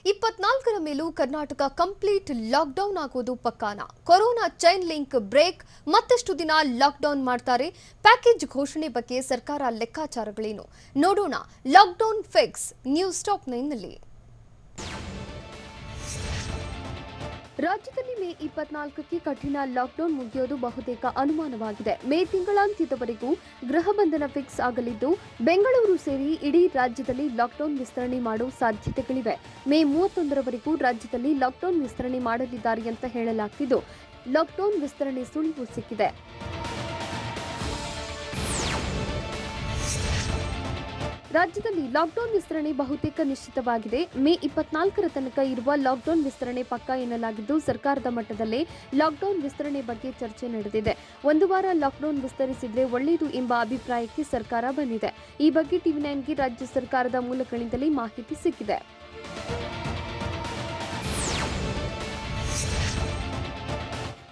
24ರ ಮೇಲೂ Karnataka complete lockdown ಆಗೋದು ಪಕ್ಕಾನ. Corona chain link break, ಮತ್ತಷ್ಟು ದಿನ ಲಾಕ್ಡೌನ್ ಮಾಡ್ತಾರೆ. ಪ್ಯಾಕೇಜ್ ಘೋಷಣೆ ಬಗ್ಗೆ ಸರ್ಕಾರ ಲೆಕ್ಕಾಚಾರಗಳೇನು ನೋಡೋಣ. ಲಾಕ್ಡೌನ್ ಫಿಕ್ಸ್ ನ್ಯೂಸ್ ಟಾಪ್ 9ನಲ್ಲಿ. ರಾಜ್ಯದಲ್ಲಿ ಮೇ 24ಕ್ಕೆ ಕಠಿಣ ಲಾಕ್ಡೌನ್ ಮುಗಿಯೋದು ಬಹುತೇಕ ಅನುಮಾನವಾಗಿದೆ. ಮೇ ತಿಂಗಳಾಂತ್ಯದವರೆಗೂ ಗೃಹ ಬಂಧನ ಫಿಕ್ಸ್ ಆಗಲಿದ್ದು, ಬೆಂಗಳೂರು ಸೇರಿ ಇಡೀ ರಾಜ್ಯದಲ್ಲಿ ಲಾಕ್ಡೌನ್ ವಿಸ್ತರಣೆ ಮಾಡುವ ಸಾಧ್ಯತೆಗಳಿವೆ. ಮೇ 31ರವರೆಗೂ ರಾಜ್ಯದಲ್ಲಿ ಲಾಕ್ಡೌನ್ ವಿಸ್ತರಣೆ ಮಾಡಲಿದ್ದಾರೆ ಅಂತ ಹೇಳಲಾಗ್ತಿದ್ದು, ಲಾಕ್ಡೌನ್ ವಿಸ್ತರಣೆ ಸುಳಿವು ಸಿಕ್ಕಿದೆ. ರಾಜ್ಯದಲ್ಲಿ ಲಾಕ್ಡೌನ್ ವಿಸ್ತರಣೆ ಬಹುತೇಕ ನಿಶ್ಚಿತವಾಗಿದೆ. ಮೇ 24ರ ತನಕ ಇರುವ ಲಾಕ್ಡೌನ್ ವಿಸ್ತರಣೆ ಪಕ್ಕಾ ಎನ್ನಲಾಗಿದ್ದು, ಸರ್ಕಾರದ ಮಟ್ಟದಲ್ಲೇ ಲಾಕ್ಡೌನ್ ವಿಸ್ತರಣೆ ಬಗ್ಗೆ ಚರ್ಚೆ ನಡೆದಿದೆ. ಒಂದು ವಾರ ಲಾಕ್ಡೌನ್ ವಿಸ್ತರಿಸಿದ್ರೆ ಒಳ್ಳೆಯದು ಎಂಬ ಅಭಿಪ್ರಾಯಕ್ಕೆ ಸರ್ಕಾರ ಬಂದಿದೆ. ಈ ಬಗ್ಗೆ ಟಿವಿ9ಗೆ ರಾಜ್ಯ ಸರ್ಕಾರದ ಮೂಲಗಳಿಂದಲೇ ಮಾಹಿತಿ ಸಿಕ್ಕಿದೆ.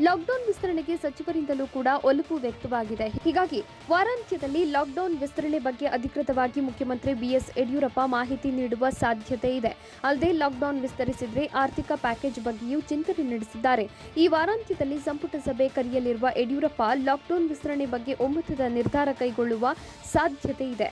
ಲಾಕ್ಡೌನ್ ವಿಸ್ತರಣೆಗೆ ಸಚಿವರಿಂದಲೂ ಕೂಡ ಒಲವು ವ್ಯಕ್ತವಾಗಿದೆ. ಹೀಗಾಗಿ ವಾರಾಂತ್ಯದಲ್ಲಿ ಲಾಕ್ಡೌನ್ ವಿಸ್ತರಣೆ ಬಗ್ಗೆ ಅಧಿಕೃತವಾಗಿ ಮುಖ್ಯಮಂತ್ರಿ ಬಿಎಸ್ ಯಡಿಯೂರಪ್ಪ ಮಾಹಿತಿ ನೀಡುವ ಸಾಧ್ಯತೆ ಇದೆ. ಅಲ್ಲದೆ ಲಾಕ್ಡೌನ್ ವಿಸ್ತರಿಸಿದ್ರೆ ಆರ್ಥಿಕ ಪ್ಯಾಕೇಜ್ ಬಗ್ಗೆಯೂ ಚಿಂತನೆ ನಡೆಸಿದ್ದಾರೆ. ಈ ವಾರಾಂತ್ಯದಲ್ಲಿ ಸಂಪುಟ ಸಭೆ ಕರೆಯಲಿರುವ ಯಡಿಯೂರಪ್ಪ ಲಾಕ್ಡೌನ್ ವಿಸ್ತರಣೆ ಬಗ್ಗೆ ಒಮ್ಮತದ ನಿರ್ಧಾರ ಕೈಗೊಳ್ಳುವ ಸಾಧ್ಯತೆ ಇದೆ.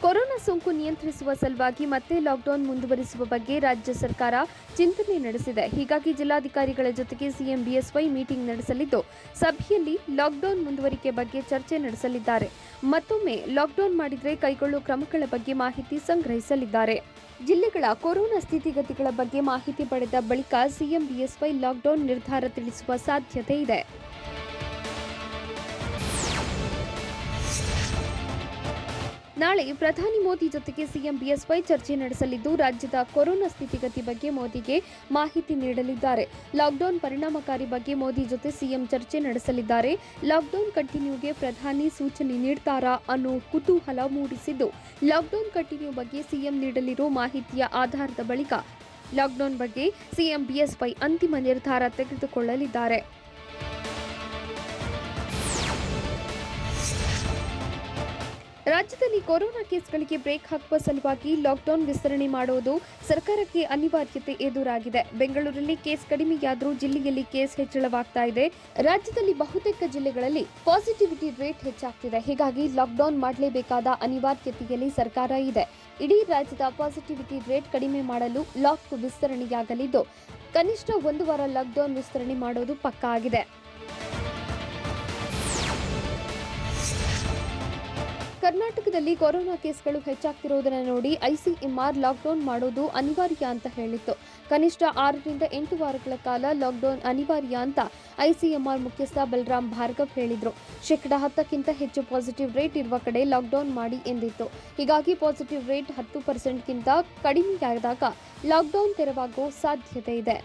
ಕೊರೋನಾ ಸೋಂಕು ನಿಯಂತ್ರಿಸುವ ಸಲುವಾಗಿ ಮತ್ತೆ ಲಾಕ್ಡೌನ್ ಮುಂದುವರಿಸುವ ಬಗ್ಗೆ ರಾಜ್ಯ ಸರ್ಕಾರ ಚಿಂತನೆ ನಡೆಸಿದೆ. ಹೀಗಾಗಿ ಜಿಲ್ಲಾಧಿಕಾರಿಗಳ ಜೊತೆಗೆ ಸಿಎಂ ಬಿಎಸ್ವೈ ಮೀಟಿಂಗ್ ನಡೆಸಲಿದ್ದು, ಸಭೆಯಲ್ಲಿ ಲಾಕ್ಡೌನ್ ಮುಂದುವರಿಕೆ ಬಗ್ಗೆ ಚರ್ಚೆ ನಡೆಸಲಿದ್ದಾರೆ. ಮತ್ತೊಮ್ಮೆ ಲಾಕ್ಡೌನ್ ಮಾಡಿದರೆ ಕೈಗೊಳ್ಳುವ ಕ್ರಮಗಳ ಬಗ್ಗೆ ಮಾಹಿತಿ ಸಂಗ್ರಹಿಸಲಿದ್ದಾರೆ. ಜಿಲ್ಲೆಗಳ ಕೊರೋನಾ ಸ್ಥಿತಿಗತಿಗಳ ಬಗ್ಗೆ ಮಾಹಿತಿ ಪಡೆದ ಬಳಿಕ ಸಿಎಂ ಬಿಎಸ್ವೈ ಲಾಕ್ಡೌನ್ ನಿರ್ಧಾರ ತಿಳಿಸುವ ಸಾಧ್ಯತೆ ಇದೆ. ನಾಳೆ ಪ್ರಧಾನಿ ಮೋದಿ ಜೊತೆಗೆ ಸಿಎಂ ಬಿಎಸ್ವೈ ಚರ್ಚೆ ನಡೆಸಲಿದ್ದು, ರಾಜ್ಯದ ಕೊರೋನಾ ಸ್ಥಿತಿಗತಿ ಬಗ್ಗೆ ಮೋದಿಗೆ ಮಾಹಿತಿ ನೀಡಲಿದ್ದಾರೆ. ಲಾಕ್ಡೌನ್ ಪರಿಣಾಮಕಾರಿ ಬಗ್ಗೆ ಮೋದಿ ಜೊತೆ ಸಿಎಂ ಚರ್ಚೆ ನಡೆಸಲಿದ್ದಾರೆ. ಲಾಕ್ಡೌನ್ ಕಂಟಿನ್ಯೂಗೆ ಪ್ರಧಾನಿ ಸೂಚನೆ ನೀಡ್ತಾರಾ ಅನ್ನೋ ಕುತೂಹಲ ಮೂಡಿಸಿದ್ದು, ಲಾಕ್ಡೌನ್ ಕಂಟಿನ್ಯೂ ಬಗ್ಗೆ ಸಿಎಂ ನೀಡಲಿರೋ ಮಾಹಿತಿಯ ಆಧಾರದ ಬಳಿಕ ಲಾಕ್ಡೌನ್ ಬಗ್ಗೆ ಸಿಎಂ ಬಿಎಸ್ವೈ ಅಂತಿಮ ನಿರ್ಧಾರ ತೆಗೆದುಕೊಳ್ಳಲಿದ್ದಾರೆ. ರಾಜ್ಯದಲ್ಲಿ ಕೊರೋನಾ ಕೇಸ್ಗಳಿಗೆ ಬ್ರೇಕ್ ಹಾಕುವ ಸಲುವಾಗಿ ಲಾಕ್ಡೌನ್ ವಿಸ್ತರಣೆ ಮಾಡುವುದು ಸರ್ಕಾರಕ್ಕೆ ಅನಿವಾರ್ಯತೆ ಎದುರಾಗಿದೆ. ಬೆಂಗಳೂರಲ್ಲಿ ಕೇಸ್ ಕಡಿಮೆಯಾದರೂ ಜಿಲ್ಲೆಯಲ್ಲಿ ಕೇಸ್ ಹೆಚ್ಚಳವಾಗ್ತಾ ಇದೆ. ರಾಜ್ಯದಲ್ಲಿ ಬಹುತೇಕ ಜಿಲ್ಲೆಗಳಲ್ಲಿ ಪಾಸಿಟಿವಿಟಿ ರೇಟ್ ಹೆಚ್ಚಾಗ್ತಿದೆ. ಹೀಗಾಗಿ ಲಾಕ್ಡೌನ್ ಮಾಡಲೇಬೇಕಾದ ಅನಿವಾರ್ಯತೆಯಲ್ಲಿ ಸರ್ಕಾರ ಇದೆ. ಇಡೀ ರಾಜ್ಯದ ಪಾಸಿಟಿವಿಟಿ ರೇಟ್ ಕಡಿಮೆ ಮಾಡಲು ಲಾಕ್ ವಿಸ್ತರಣೆಯಾಗಲಿದ್ದು, ಕನಿಷ್ಠ ಒಂದು ವಾರ ಲಾಕ್ಡೌನ್ ವಿಸ್ತರಣೆ ಮಾಡೋದು ಪಕ್ಕಾ ಆಗಿದೆ. ಕರ್ನಾಟಕದಲ್ಲಿ ಕೊರೋನಾ ಕೇಸ್ಗಳು ಹೆಚ್ಚಾಗ್ತಿರೋದನ್ನು ನೋಡಿ ಐಸಿಎಂಆರ್ ಲಾಕ್ಡೌನ್ ಮಾಡೋದು ಅನಿವಾರ್ಯ ಅಂತ ಹೇಳಿತ್ತು. ಕನಿಷ್ಠ 6ರಿಂದ 8 ವಾರಗಳ ಕಾಲ ಲಾಕ್ಡೌನ್ ಅನಿವಾರ್ಯ ಅಂತ ಐಸಿಎಂಆರ್ ಮುಖ್ಯಸ್ಥ ಬಲರಾಮ್ ಭಾರ್ಗವ್ ಹೇಳಿದ್ರು. 10%ಕ್ಕಿಂತ ಹೆಚ್ಚು ಪಾಸಿಟಿವ್ ರೇಟ್ ಇರುವ ಕಡೆ ಲಾಕ್ಡೌನ್ ಮಾಡಿ ಎಂದಿತ್ತು. ಹೀಗಾಗಿ ಪಾಸಿಟಿವ್ ರೇಟ್ 10%ಕ್ಕಿಂತ ಕಡಿಮೆಯಾದಾಗ ಲಾಕ್ಡೌನ್ ತೆರವಾಗುವ ಸಾಧ್ಯತೆ ಇದೆ.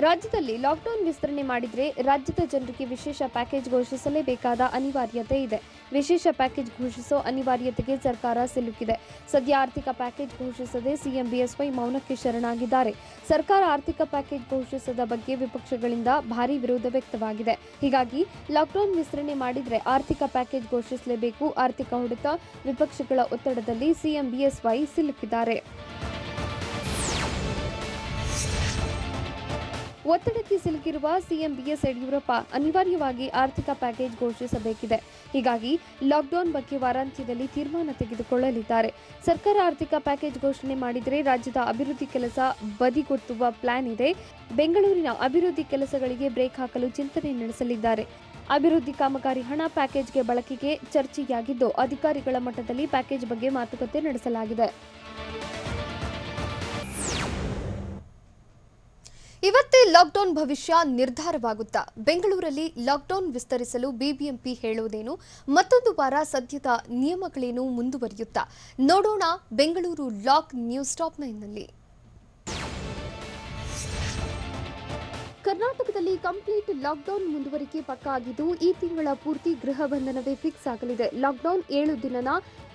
ರಾಜ್ಯದಲ್ಲಿ ಲಾಕ್ಡೌನ್ ವಿಸ್ತರಣೆ ಮಾಡಿದರೆ ರಾಜ್ಯದ ಜನರಿಗೆ ವಿಶೇಷ ಪ್ಯಾಕೇಜ್ ಘೋಷಿಸಲೇಬೇಕಾದ ಅನಿವಾರ್ಯತೆ ಇದೆ. ವಿಶೇಷ ಪ್ಯಾಕೇಜ್ ಘೋಷಿಸೋ ಅನಿವಾರ್ಯತೆಗೆ ಸರ್ಕಾರ ಸಿಲುಕಿದೆ. ಸದ್ಯ ಆರ್ಥಿಕ ಪ್ಯಾಕೇಜ್ ಘೋಷಿಸದೆ ಸಿಎಂ ಬಿಎಸ್ವೈ ಮೌನಕ್ಕೆ ಶರಣಾಗಿದ್ದಾರೆ. ಸರ್ಕಾರ ಆರ್ಥಿಕ ಪ್ಯಾಕೇಜ್ ಘೋಷಿಸದ ಬಗ್ಗೆ ವಿಪಕ್ಷಗಳಿಂದ ಭಾರೀ ವಿರೋಧ ವ್ಯಕ್ತವಾಗಿದೆ. ಹೀಗಾಗಿ ಲಾಕ್ಡೌನ್ ವಿಸ್ತರಣೆ ಮಾಡಿದರೆ ಆರ್ಥಿಕ ಪ್ಯಾಕೇಜ್ ಘೋಷಿಸಲೇಬೇಕು. ಆರ್ಥಿಕ ಹೊಡೆತ, ವಿಪಕ್ಷಗಳ ಒತ್ತಡದಲ್ಲಿ ಸಿಎಂ ಬಿಎಸ್ವೈ ಸಿಲುಕಿದ್ದಾರೆ. ಒತ್ತಡಕ್ಕೆ ಸಿಲುಕಿರುವ ಸಿಎಂ ಬಿಎಸ್ ಯಡಿಯೂರಪ್ಪ ಅನಿವಾರ್ಯವಾಗಿ ಆರ್ಥಿಕ ಪ್ಯಾಕೇಜ್ ಘೋಷಿಸಬೇಕಿದೆ. ಹೀಗಾಗಿ ಲಾಕ್ಡೌನ್ ಬಗ್ಗೆ ವಾರಾಂತ್ಯದಲ್ಲಿ ತೀರ್ಮಾನ ತೆಗೆದುಕೊಳ್ಳಲಿದ್ದಾರೆ. ಸರ್ಕಾರ ಆರ್ಥಿಕ ಪ್ಯಾಕೇಜ್ ಘೋಷಣೆ ಮಾಡಿದರೆ ರಾಜ್ಯದ ಅಭಿವೃದ್ಧಿ ಕೆಲಸ ಬದಿಗೊತ್ತುವ ಪ್ಲಾನ್ ಇದೆ. ಬೆಂಗಳೂರಿನ ಅಭಿವೃದ್ಧಿ ಕೆಲಸಗಳಿಗೆ ಬ್ರೇಕ್ ಹಾಕಲು ಚಿಂತನೆ ನಡೆಸಲಿದ್ದಾರೆ. ಅಭಿವೃದ್ಧಿ ಕಾಮಗಾರಿ ಹಣ ಪ್ಯಾಕೇಜ್ಗೆ ಬಳಕೆಗೆ ಚರ್ಚೆಯಾಗಿದ್ದು, ಅಧಿಕಾರಿಗಳ ಮಟ್ಟದಲ್ಲಿ ಪ್ಯಾಕೇಜ್ ಬಗ್ಗೆ ಮಾತುಕತೆ ನಡೆಸಲಾಗಿದೆ. ಇವತ್ತೇ ಲಾಕ್ಡೌನ್ ಭವಿಷ್ಯ ನಿರ್ಧಾರವಾಗುತ್ತಾ? ಬೆಂಗಳೂರಲ್ಲಿ ಲಾಕ್ಡೌನ್ ವಿಸ್ತರಿಸಲು ಬಿಬಿಎಂಪಿ ಹೇಳೋದೇನು? ಮತ್ತೊಂದು ವಾರ ಸದ್ಯದ ನಿಯಮಗಳೇನು ಮುಂದುವರಿಯುತ್ತಾ? ನೋಡೋಣ ಬೆಂಗಳೂರು ಲಾಕ್ ನ್ಯೂಸ್ ಟಾಪ್ 9ನಲ್ಲಿ. ಕರ್ನಾಟಕದಲ್ಲಿ ಕಂಪ್ಲೀಟ್ ಲಾಕ್ಡೌನ್ ಮುಂದುವರಿಕೆ ಪಕ್ಕಾ ಆಗಿದ್ದು ಈ ತಿಂಗಳ ಪೂರ್ತಿ ಗೃಹ ಬಂಧನವೇ ಫಿಕ್ಸ್ ಆಗಲಿದೆ. ಲಾಕ್ಡೌನ್ 7 ದಿನನ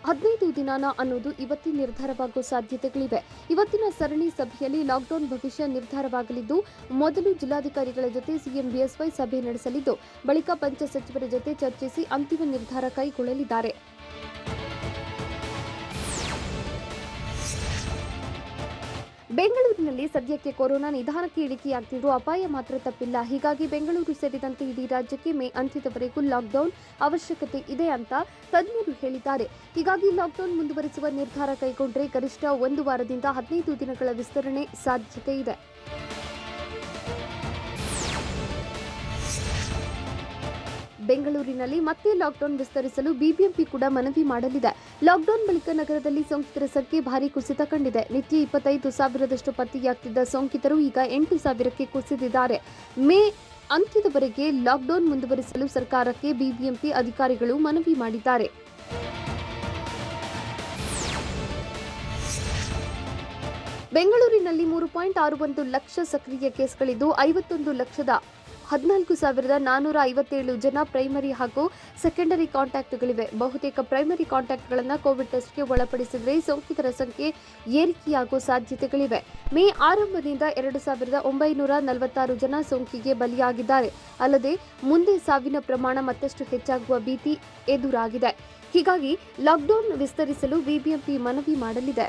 15 ದಿನನ ಅನ್ನೋದು ಇವತ್ತಿನ ನಿರ್ಧಾರವಾಗುವ ಸಾಧ್ಯತೆಗಳಿವೆ. ಇವತ್ತಿನ ಸರಣಿ ಸಭೆಯಲ್ಲಿ ಲಾಕ್ಡೌನ್ ಭವಿಷ್ಯ ನಿರ್ಧಾರವಾಗಲಿದ್ದು, ಮೊದಲು ಜಿಲ್ಲಾಧಿಕಾರಿಗಳ ಜೊತೆ ಸಿಎಂ ಬಿಎಸ್ವೈ ಸಭೆ ನಡೆಸಲಿದ್ದು, ಬಳಿಕ ಪಂಚ ಸಚಿವರ ಜೊತೆ ಚರ್ಚಿಸಿ ಅಂತಿಮ ನಿರ್ಧಾರ ಕೈಗೊಳ್ಳಲಿದ್ದಾರೆ. ಬೆಂಗಳೂರಿನಲ್ಲಿ ಸದ್ಯಕ್ಕೆ ಕೊರೋನಾ ನಿಧಾನಕ್ಕೆ ಇಳಿಕೆಯಾಗ್ತಿದ್ದು ಅಪಾಯ ಮಾತ್ರ ತಪ್ಪಿಲ್ಲ. ಹೀಗಾಗಿ ಬೆಂಗಳೂರು ಸೇರಿದಂತೆ ಇಡೀ ರಾಜ್ಯಕ್ಕೆ ಮೇ ಅಂತ್ಯದವರೆಗೂ ಲಾಕ್ಡೌನ್ ಅವಶ್ಯಕತೆ ಇದೆ ಅಂತ ತಜ್ಞರು ಹೇಳಿದ್ದಾರೆ. ಹೀಗಾಗಿ ಲಾಕ್ಡೌನ್ ಮುಂದುವರಿಸುವ ನಿರ್ಧಾರ ಕೈಗೊಂಡ್ರೆ ಗರಿಷ್ಠ 1 ವಾರದಿಂದ 15 ದಿನಗಳ ವಿಸ್ತರಣೆ ಸಾಧ್ಯತೆ ಇದೆ. ಬೆಂಗಳೂರಿನಲ್ಲಿ ಮತ್ತೆ ಲಾಕ್ಡೌನ್ ವಿಸ್ತರಿಸಲು ಬಿಬಿಎಂಪಿ ಕೂಡ ಮನವಿ ಮಾಡಲಿದೆ. ಲಾಕ್ಡೌನ್ ಬಳಿಕ ನಗರದಲ್ಲಿ ಸೋಂಕಿತರ ಸಂಖ್ಯೆ ಭಾರೀ ಕುಸಿತ ಕಂಡಿದೆ. ನಿತ್ಯ 25,000ದಷ್ಟು ಪತ್ತೆಯಾಗ್ತಿದ್ದ ಸೋಂಕಿತರು ಈಗ 8,000ಕ್ಕೆ ಕುಸಿದಿದ್ದಾರೆ. ಮೇ ಅಂತ್ಯದವರೆಗೆ ಲಾಕ್ಡೌನ್ ಮುಂದುವರಿಸಲು ಸರ್ಕಾರಕ್ಕೆ ಬಿಬಿಎಂಪಿ ಅಧಿಕಾರಿಗಳು ಮನವಿ ಮಾಡಿದ್ದಾರೆ. ಬೆಂಗಳೂರಿನಲ್ಲಿ 3.61 ಲಕ್ಷ ಸಕ್ರಿಯ ಕೇಸ್ಗಳಿದ್ದು 51,14,457 ಜನ ಪ್ರೈಮರಿ ಹಾಗೂ ಸೆಕೆಂಡರಿ ಕಾಂಟ್ಯಾಕ್ಟ್ಗಳಿವೆ. ಬಹುತೇಕ ಪ್ರೈಮರಿ ಕಾಂಟ್ಯಾಕ್ಟ್ಗಳನ್ನು ಕೋವಿಡ್ ಟೆಸ್ಟ್ಗೆ ಒಳಪಡಿಸಿದರೆ ಸೋಂಕಿತರ ಸಂಖ್ಯೆ ಏರಿಕೆಯಾಗುವ ಸಾಧ್ಯತೆಗಳಿವೆ. ಮೇ ಆರಂಭದಿಂದ 2,946 ಜನ ಸೋಂಕಿಗೆ ಬಲಿಯಾಗಿದ್ದಾರೆ. ಅಲ್ಲದೆ ಮುಂದೆ ಸಾವಿನ ಪ್ರಮಾಣ ಮತ್ತಷ್ಟು ಹೆಚ್ಚಾಗುವ ಭೀತಿ ಎದುರಾಗಿದೆ. ಹೀಗಾಗಿ ಲಾಕ್ಡೌನ್ ವಿಸ್ತರಿಸಲು ಬಿಬಿಎಂಪಿ ಮನವಿ ಮಾಡಲಿದೆ.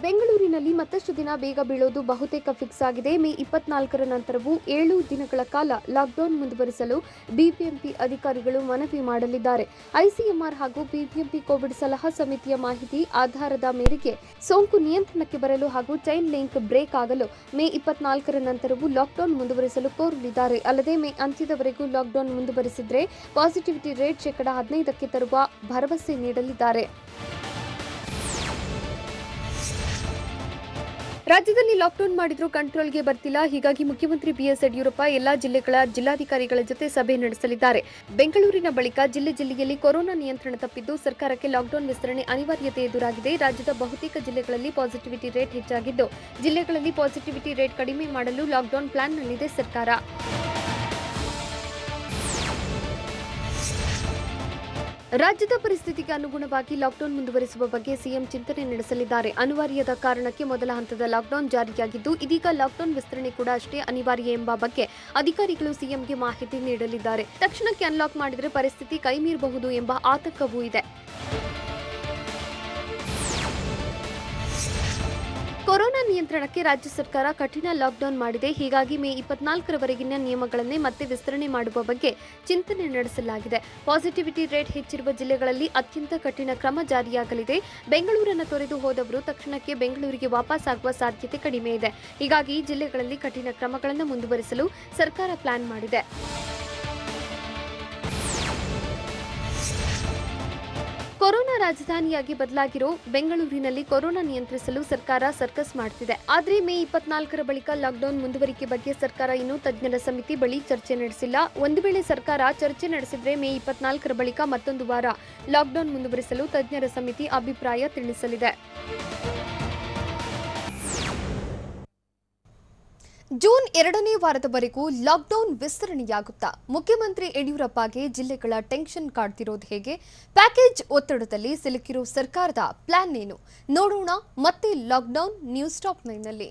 ಬೆಂಗಳೂರಿನಲ್ಲಿ ಮತ್ತಷ್ಟು ದಿನ ಬೇಗ ಬೀಳೋದು ಬಹುತೇಕ ಫಿಕ್ಸ್ ಆಗಿದೆ. ಮೇ 24ರ ನಂತರವೂ 7 ದಿನಗಳ ಕಾಲ ಲಾಕ್ಡೌನ್ ಮುಂದುವರಿಸಲು ಬಿಬಿಎಂಪಿ ಅಧಿಕಾರಿಗಳು ಮನವಿ ಮಾಡಲಿದ್ದಾರೆ. ಐಸಿಎಂಆರ್ ಹಾಗೂ ಬಿಬಿಎಂಪಿ ಕೋವಿಡ್ ಸಲಹಾ ಸಮಿತಿಯ ಮಾಹಿತಿ ಆಧಾರದ ಮೇರೆಗೆ ಸೋಂಕು ನಿಯಂತ್ರಣಕ್ಕೆ ಬರಲು ಹಾಗೂ ಚೈನ್ ಲಿಂಕ್ ಬ್ರೇಕ್ ಆಗಲು ಮೇ 24ರ ನಂತರವೂ ಲಾಕ್ಡೌನ್ ಮುಂದುವರಿಸಲು ಕೋರಲಿದ್ದಾರೆ. ಅಲ್ಲದೆ ಮೇ ಅಂತ್ಯದವರೆಗೂ ಲಾಕ್ಡೌನ್ ಮುಂದುವರಿಸಿದರೆ ಪಾಸಿಟಿವಿಟಿ ರೇಟ್ 15% ತರುವ ಭರವಸೆ ನೀಡಲಿದ್ದಾರೆ. ರಾಜ್ಯದಲ್ಲಿ ಲಾಕ್ಡೌನ್ ಮಾಡಿದ್ರೂ ಕಂಟ್ರೋಲ್ಗೆ ಬರ್ತಿಲ್ಲ. ಹೀಗಾಗಿ ಮುಖ್ಯಮಂತ್ರಿ ಬಿಎಸ್ ಯಡಿಯೂರಪ್ಪ ಎಲ್ಲಾ ಜಿಲ್ಲೆಗಳ ಜಿಲ್ಲಾಧಿಕಾರಿಗಳ ಜೊತೆ ಸಭೆ ನಡೆಸಲಿದ್ದಾರೆ. ಬೆಂಗಳೂರಿನ ಬಳಿಕ ಜಿಲ್ಲೆಯಲ್ಲಿ ಕೊರೋನಾ ನಿಯಂತ್ರಣ ತಪ್ಪಿದ್ದು ಸರ್ಕಾರಕ್ಕೆ ಲಾಕ್ಡೌನ್ ವಿಸ್ತರಣೆ ಅನಿವಾರ್ಯತೆ ಎದುರಾಗಿದೆ. ರಾಜ್ಯದ ಬಹುತೇಕ ಜಿಲ್ಲೆಗಳಲ್ಲಿ ಪಾಸಿಟಿವಿಟಿ ರೇಟ್ ಹೆಚ್ಚಾಗಿದ್ದು, ಜಿಲ್ಲೆಗಳಲ್ಲಿ ಪಾಸಿಟಿವಿಟಿ ರೇಟ್ ಕಡಿಮೆ ಮಾಡಲು ಲಾಕ್ಡೌನ್ ಪ್ಲಾನ್ನಲ್ಲಿದೆ ಸರ್ಕಾರ. ರಾಜ್ಯದ ಪರಿಸ್ಥಿತಿಗೆ ಅನುಗುಣವಾಗಿ ಲಾಕ್ಡೌನ್ ಮುಂದುವರಿಸುವ ಬಗ್ಗೆ ಸಿಎಂ ಚಿಂತನೆ ನಡೆಸಲಿದ್ದಾರೆ. ಅನಿವಾರ್ಯದ ಕಾರಣಕ್ಕೆ ಮೊದಲ ಹಂತದ ಲಾಕ್ಡೌನ್ ಜಾರಿಯಾಗಿದ್ದು, ಇದೀಗ ಲಾಕ್ಡೌನ್ ವಿಸ್ತರಣೆ ಕೂಡ ಅಷ್ಟೇ ಅನಿವಾರ್ಯ ಎಂಬ ಬಗ್ಗೆ ಅಧಿಕಾರಿಗಳು ಸಿಎಂಗೆ ಮಾಹಿತಿ ನೀಡಲಿದ್ದಾರೆ. ತಕ್ಷಣಕ್ಕೆ ಅನ್ಲಾಕ್ ಮಾಡಿದರೆ ಪರಿಸ್ಥಿತಿ ಕೈಮೀರಬಹುದು ಎಂಬ ಆತಂಕವೂ ಇದೆ. ಕೊರೋನಾ ನಿಯಂತ್ರಣಕ್ಕೆ ರಾಜ್ಯ ಸರ್ಕಾರ ಕಠಿಣ ಲಾಕ್ಡೌನ್ ಮಾಡಿದೆ. ಹೀಗಾಗಿ ಮೇ 24ರವರೆಗಿನ ನಿಯಮಗಳನ್ನೇ ಮತ್ತೆ ವಿಸ್ತರಣೆ ಮಾಡುವ ಬಗ್ಗೆ ಚಿಂತನೆ ನಡೆಸಲಾಗಿದೆ. ಪಾಸಿಟಿವಿಟಿ ರೇಟ್ ಹೆಚ್ಚಿರುವ ಜಿಲ್ಲೆಗಳಲ್ಲಿ ಅತ್ಯಂತ ಕಠಿಣ ಕ್ರಮ ಜಾರಿಯಾಗಲಿದೆ. ಬೆಂಗಳೂರನ್ನು ತೊರೆದು ಹೋದವರು ತಕ್ಷಣಕ್ಕೆ ಬೆಂಗಳೂರಿಗೆ ವಾಪಸ್ ಆಗುವ ಸಾಧ್ಯತೆ ಕಡಿಮೆ ಇದೆ. ಹೀಗಾಗಿ ಈ ಜಿಲ್ಲೆಗಳಲ್ಲಿ ಕಠಿಣ ಕ್ರಮಗಳನ್ನು ಮುಂದುವರಿಸಲು ಸರ್ಕಾರ ಪ್ಲಾನ್ ಮಾಡಿದೆ. ಕೊರೋನಾ ರಾಜಧಾನಿಯಾಗಿ ಬದಲಾಗಿರೋ ಬೆಂಗಳೂರಿನಲ್ಲಿ ಕೊರೋನಾ ನಿಯಂತ್ರಿಸಲು ಸರ್ಕಾರ ಸರ್ಕಸ್ ಮಾಡುತ್ತಿದೆ. ಆದರೆ ಮೇ 24ರ ಬಳಿಕ ಲಾಕ್ಡೌನ್ ಮುಂದುವರಿಕೆ ಬಗ್ಗೆ ಸರ್ಕಾರ ಇನ್ನೂ ತಜ್ಞರ ಸಮಿತಿ ಬಳಿ ಚರ್ಚೆ ನಡೆಸಿಲ್ಲ. ಒಂದು ವೇಳೆ ಸರ್ಕಾರ ಚರ್ಚೆ ನಡೆಸಿದರೆ ಮೇ 24ರ ಬಳಿಕ ಮತ್ತೊಂದು ವಾರ ಲಾಕ್ಡೌನ್ ಮುಂದುವರಿಸಲು ತಜ್ಞರ ಸಮಿತಿ ಅಭಿಪ್ರಾಯ ತಿಳಿಸಲಿದೆ. ಜೂನ್ 2ನೇ ವಾರದವರೆಗೂ ಲಾಕ್ಡೌನ್ ವಿಸ್ತರಣೆಯಾಗುತ್ತಾ? ಮುಖ್ಯಮಂತ್ರಿ ಯಡಿಯೂರಪ್ಪಗೆ ಜಿಲ್ಲೆಗಳ ಟೆನ್ಷನ್ ಕಾಡ್ತಿರೋದು ಹೇಗೆ? ಪ್ಯಾಕೇಜ್ ಒತ್ತಡದಲ್ಲಿ ಸಿಲುಕಿರೋ ಸರ್ಕಾರದ ಪ್ಲಾನ್ ಏನು? ನೋಡೋಣ ಮತ್ತೆ ಲಾಕ್ಡೌನ್ ನ್ಯೂಸ್ ಟಾಪ್ 9ನಲ್ಲಿ.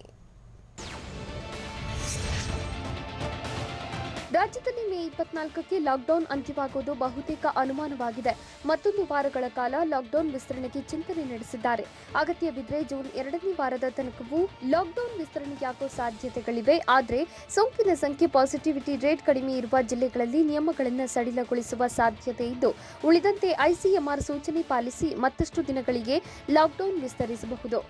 ರಾಜ್ಯದಲ್ಲಿ ಮೇ 24ಕ್ಕೆ ಲಾಕ್ಡೌನ್ ಅಂತ್ಯವಾಗುವುದು ಬಹುತೇಕ ಅನುಮಾನವಾಗಿದೆ. ಮತ್ತೊಂದು ವಾರಗಳ ಕಾಲ ಲಾಕ್ಡೌನ್ ವಿಸ್ತರಣೆಗೆ ಚಿಂತನೆ ನಡೆಸಿದ್ದಾರೆ. ಅಗತ್ಯವಿದ್ದರೆ ಜೂನ್ 2ನೇ ವಾರದ ತನಕವೂ ಲಾಕ್ಡೌನ್ ವಿಸ್ತರಣೆಯಾಗುವ ಸಾಧ್ಯತೆಗಳಿವೆ. ಆದರೆ ಸೋಂಕಿನ ಸಂಖ್ಯೆ, ಪಾಸಿಟಿವಿಟಿ ರೇಟ್ ಕಡಿಮೆ ಇರುವ ಜಿಲ್ಲೆಗಳಲ್ಲಿ ನಿಯಮಗಳನ್ನು ಸಡಿಲಗೊಳಿಸುವ ಸಾಧ್ಯತೆ ಇದ್ದು, ಉಳಿದಂತೆ ಐಸಿಎಂಆರ್ ಸೂಚನೆ ಪಾಲಿಸಿ ಮತ್ತಷ್ಟು ದಿನಗಳಿಗೆ ಲಾಕ್ಡೌನ್ ವಿಸ್ತರಿಸಬಹುದು.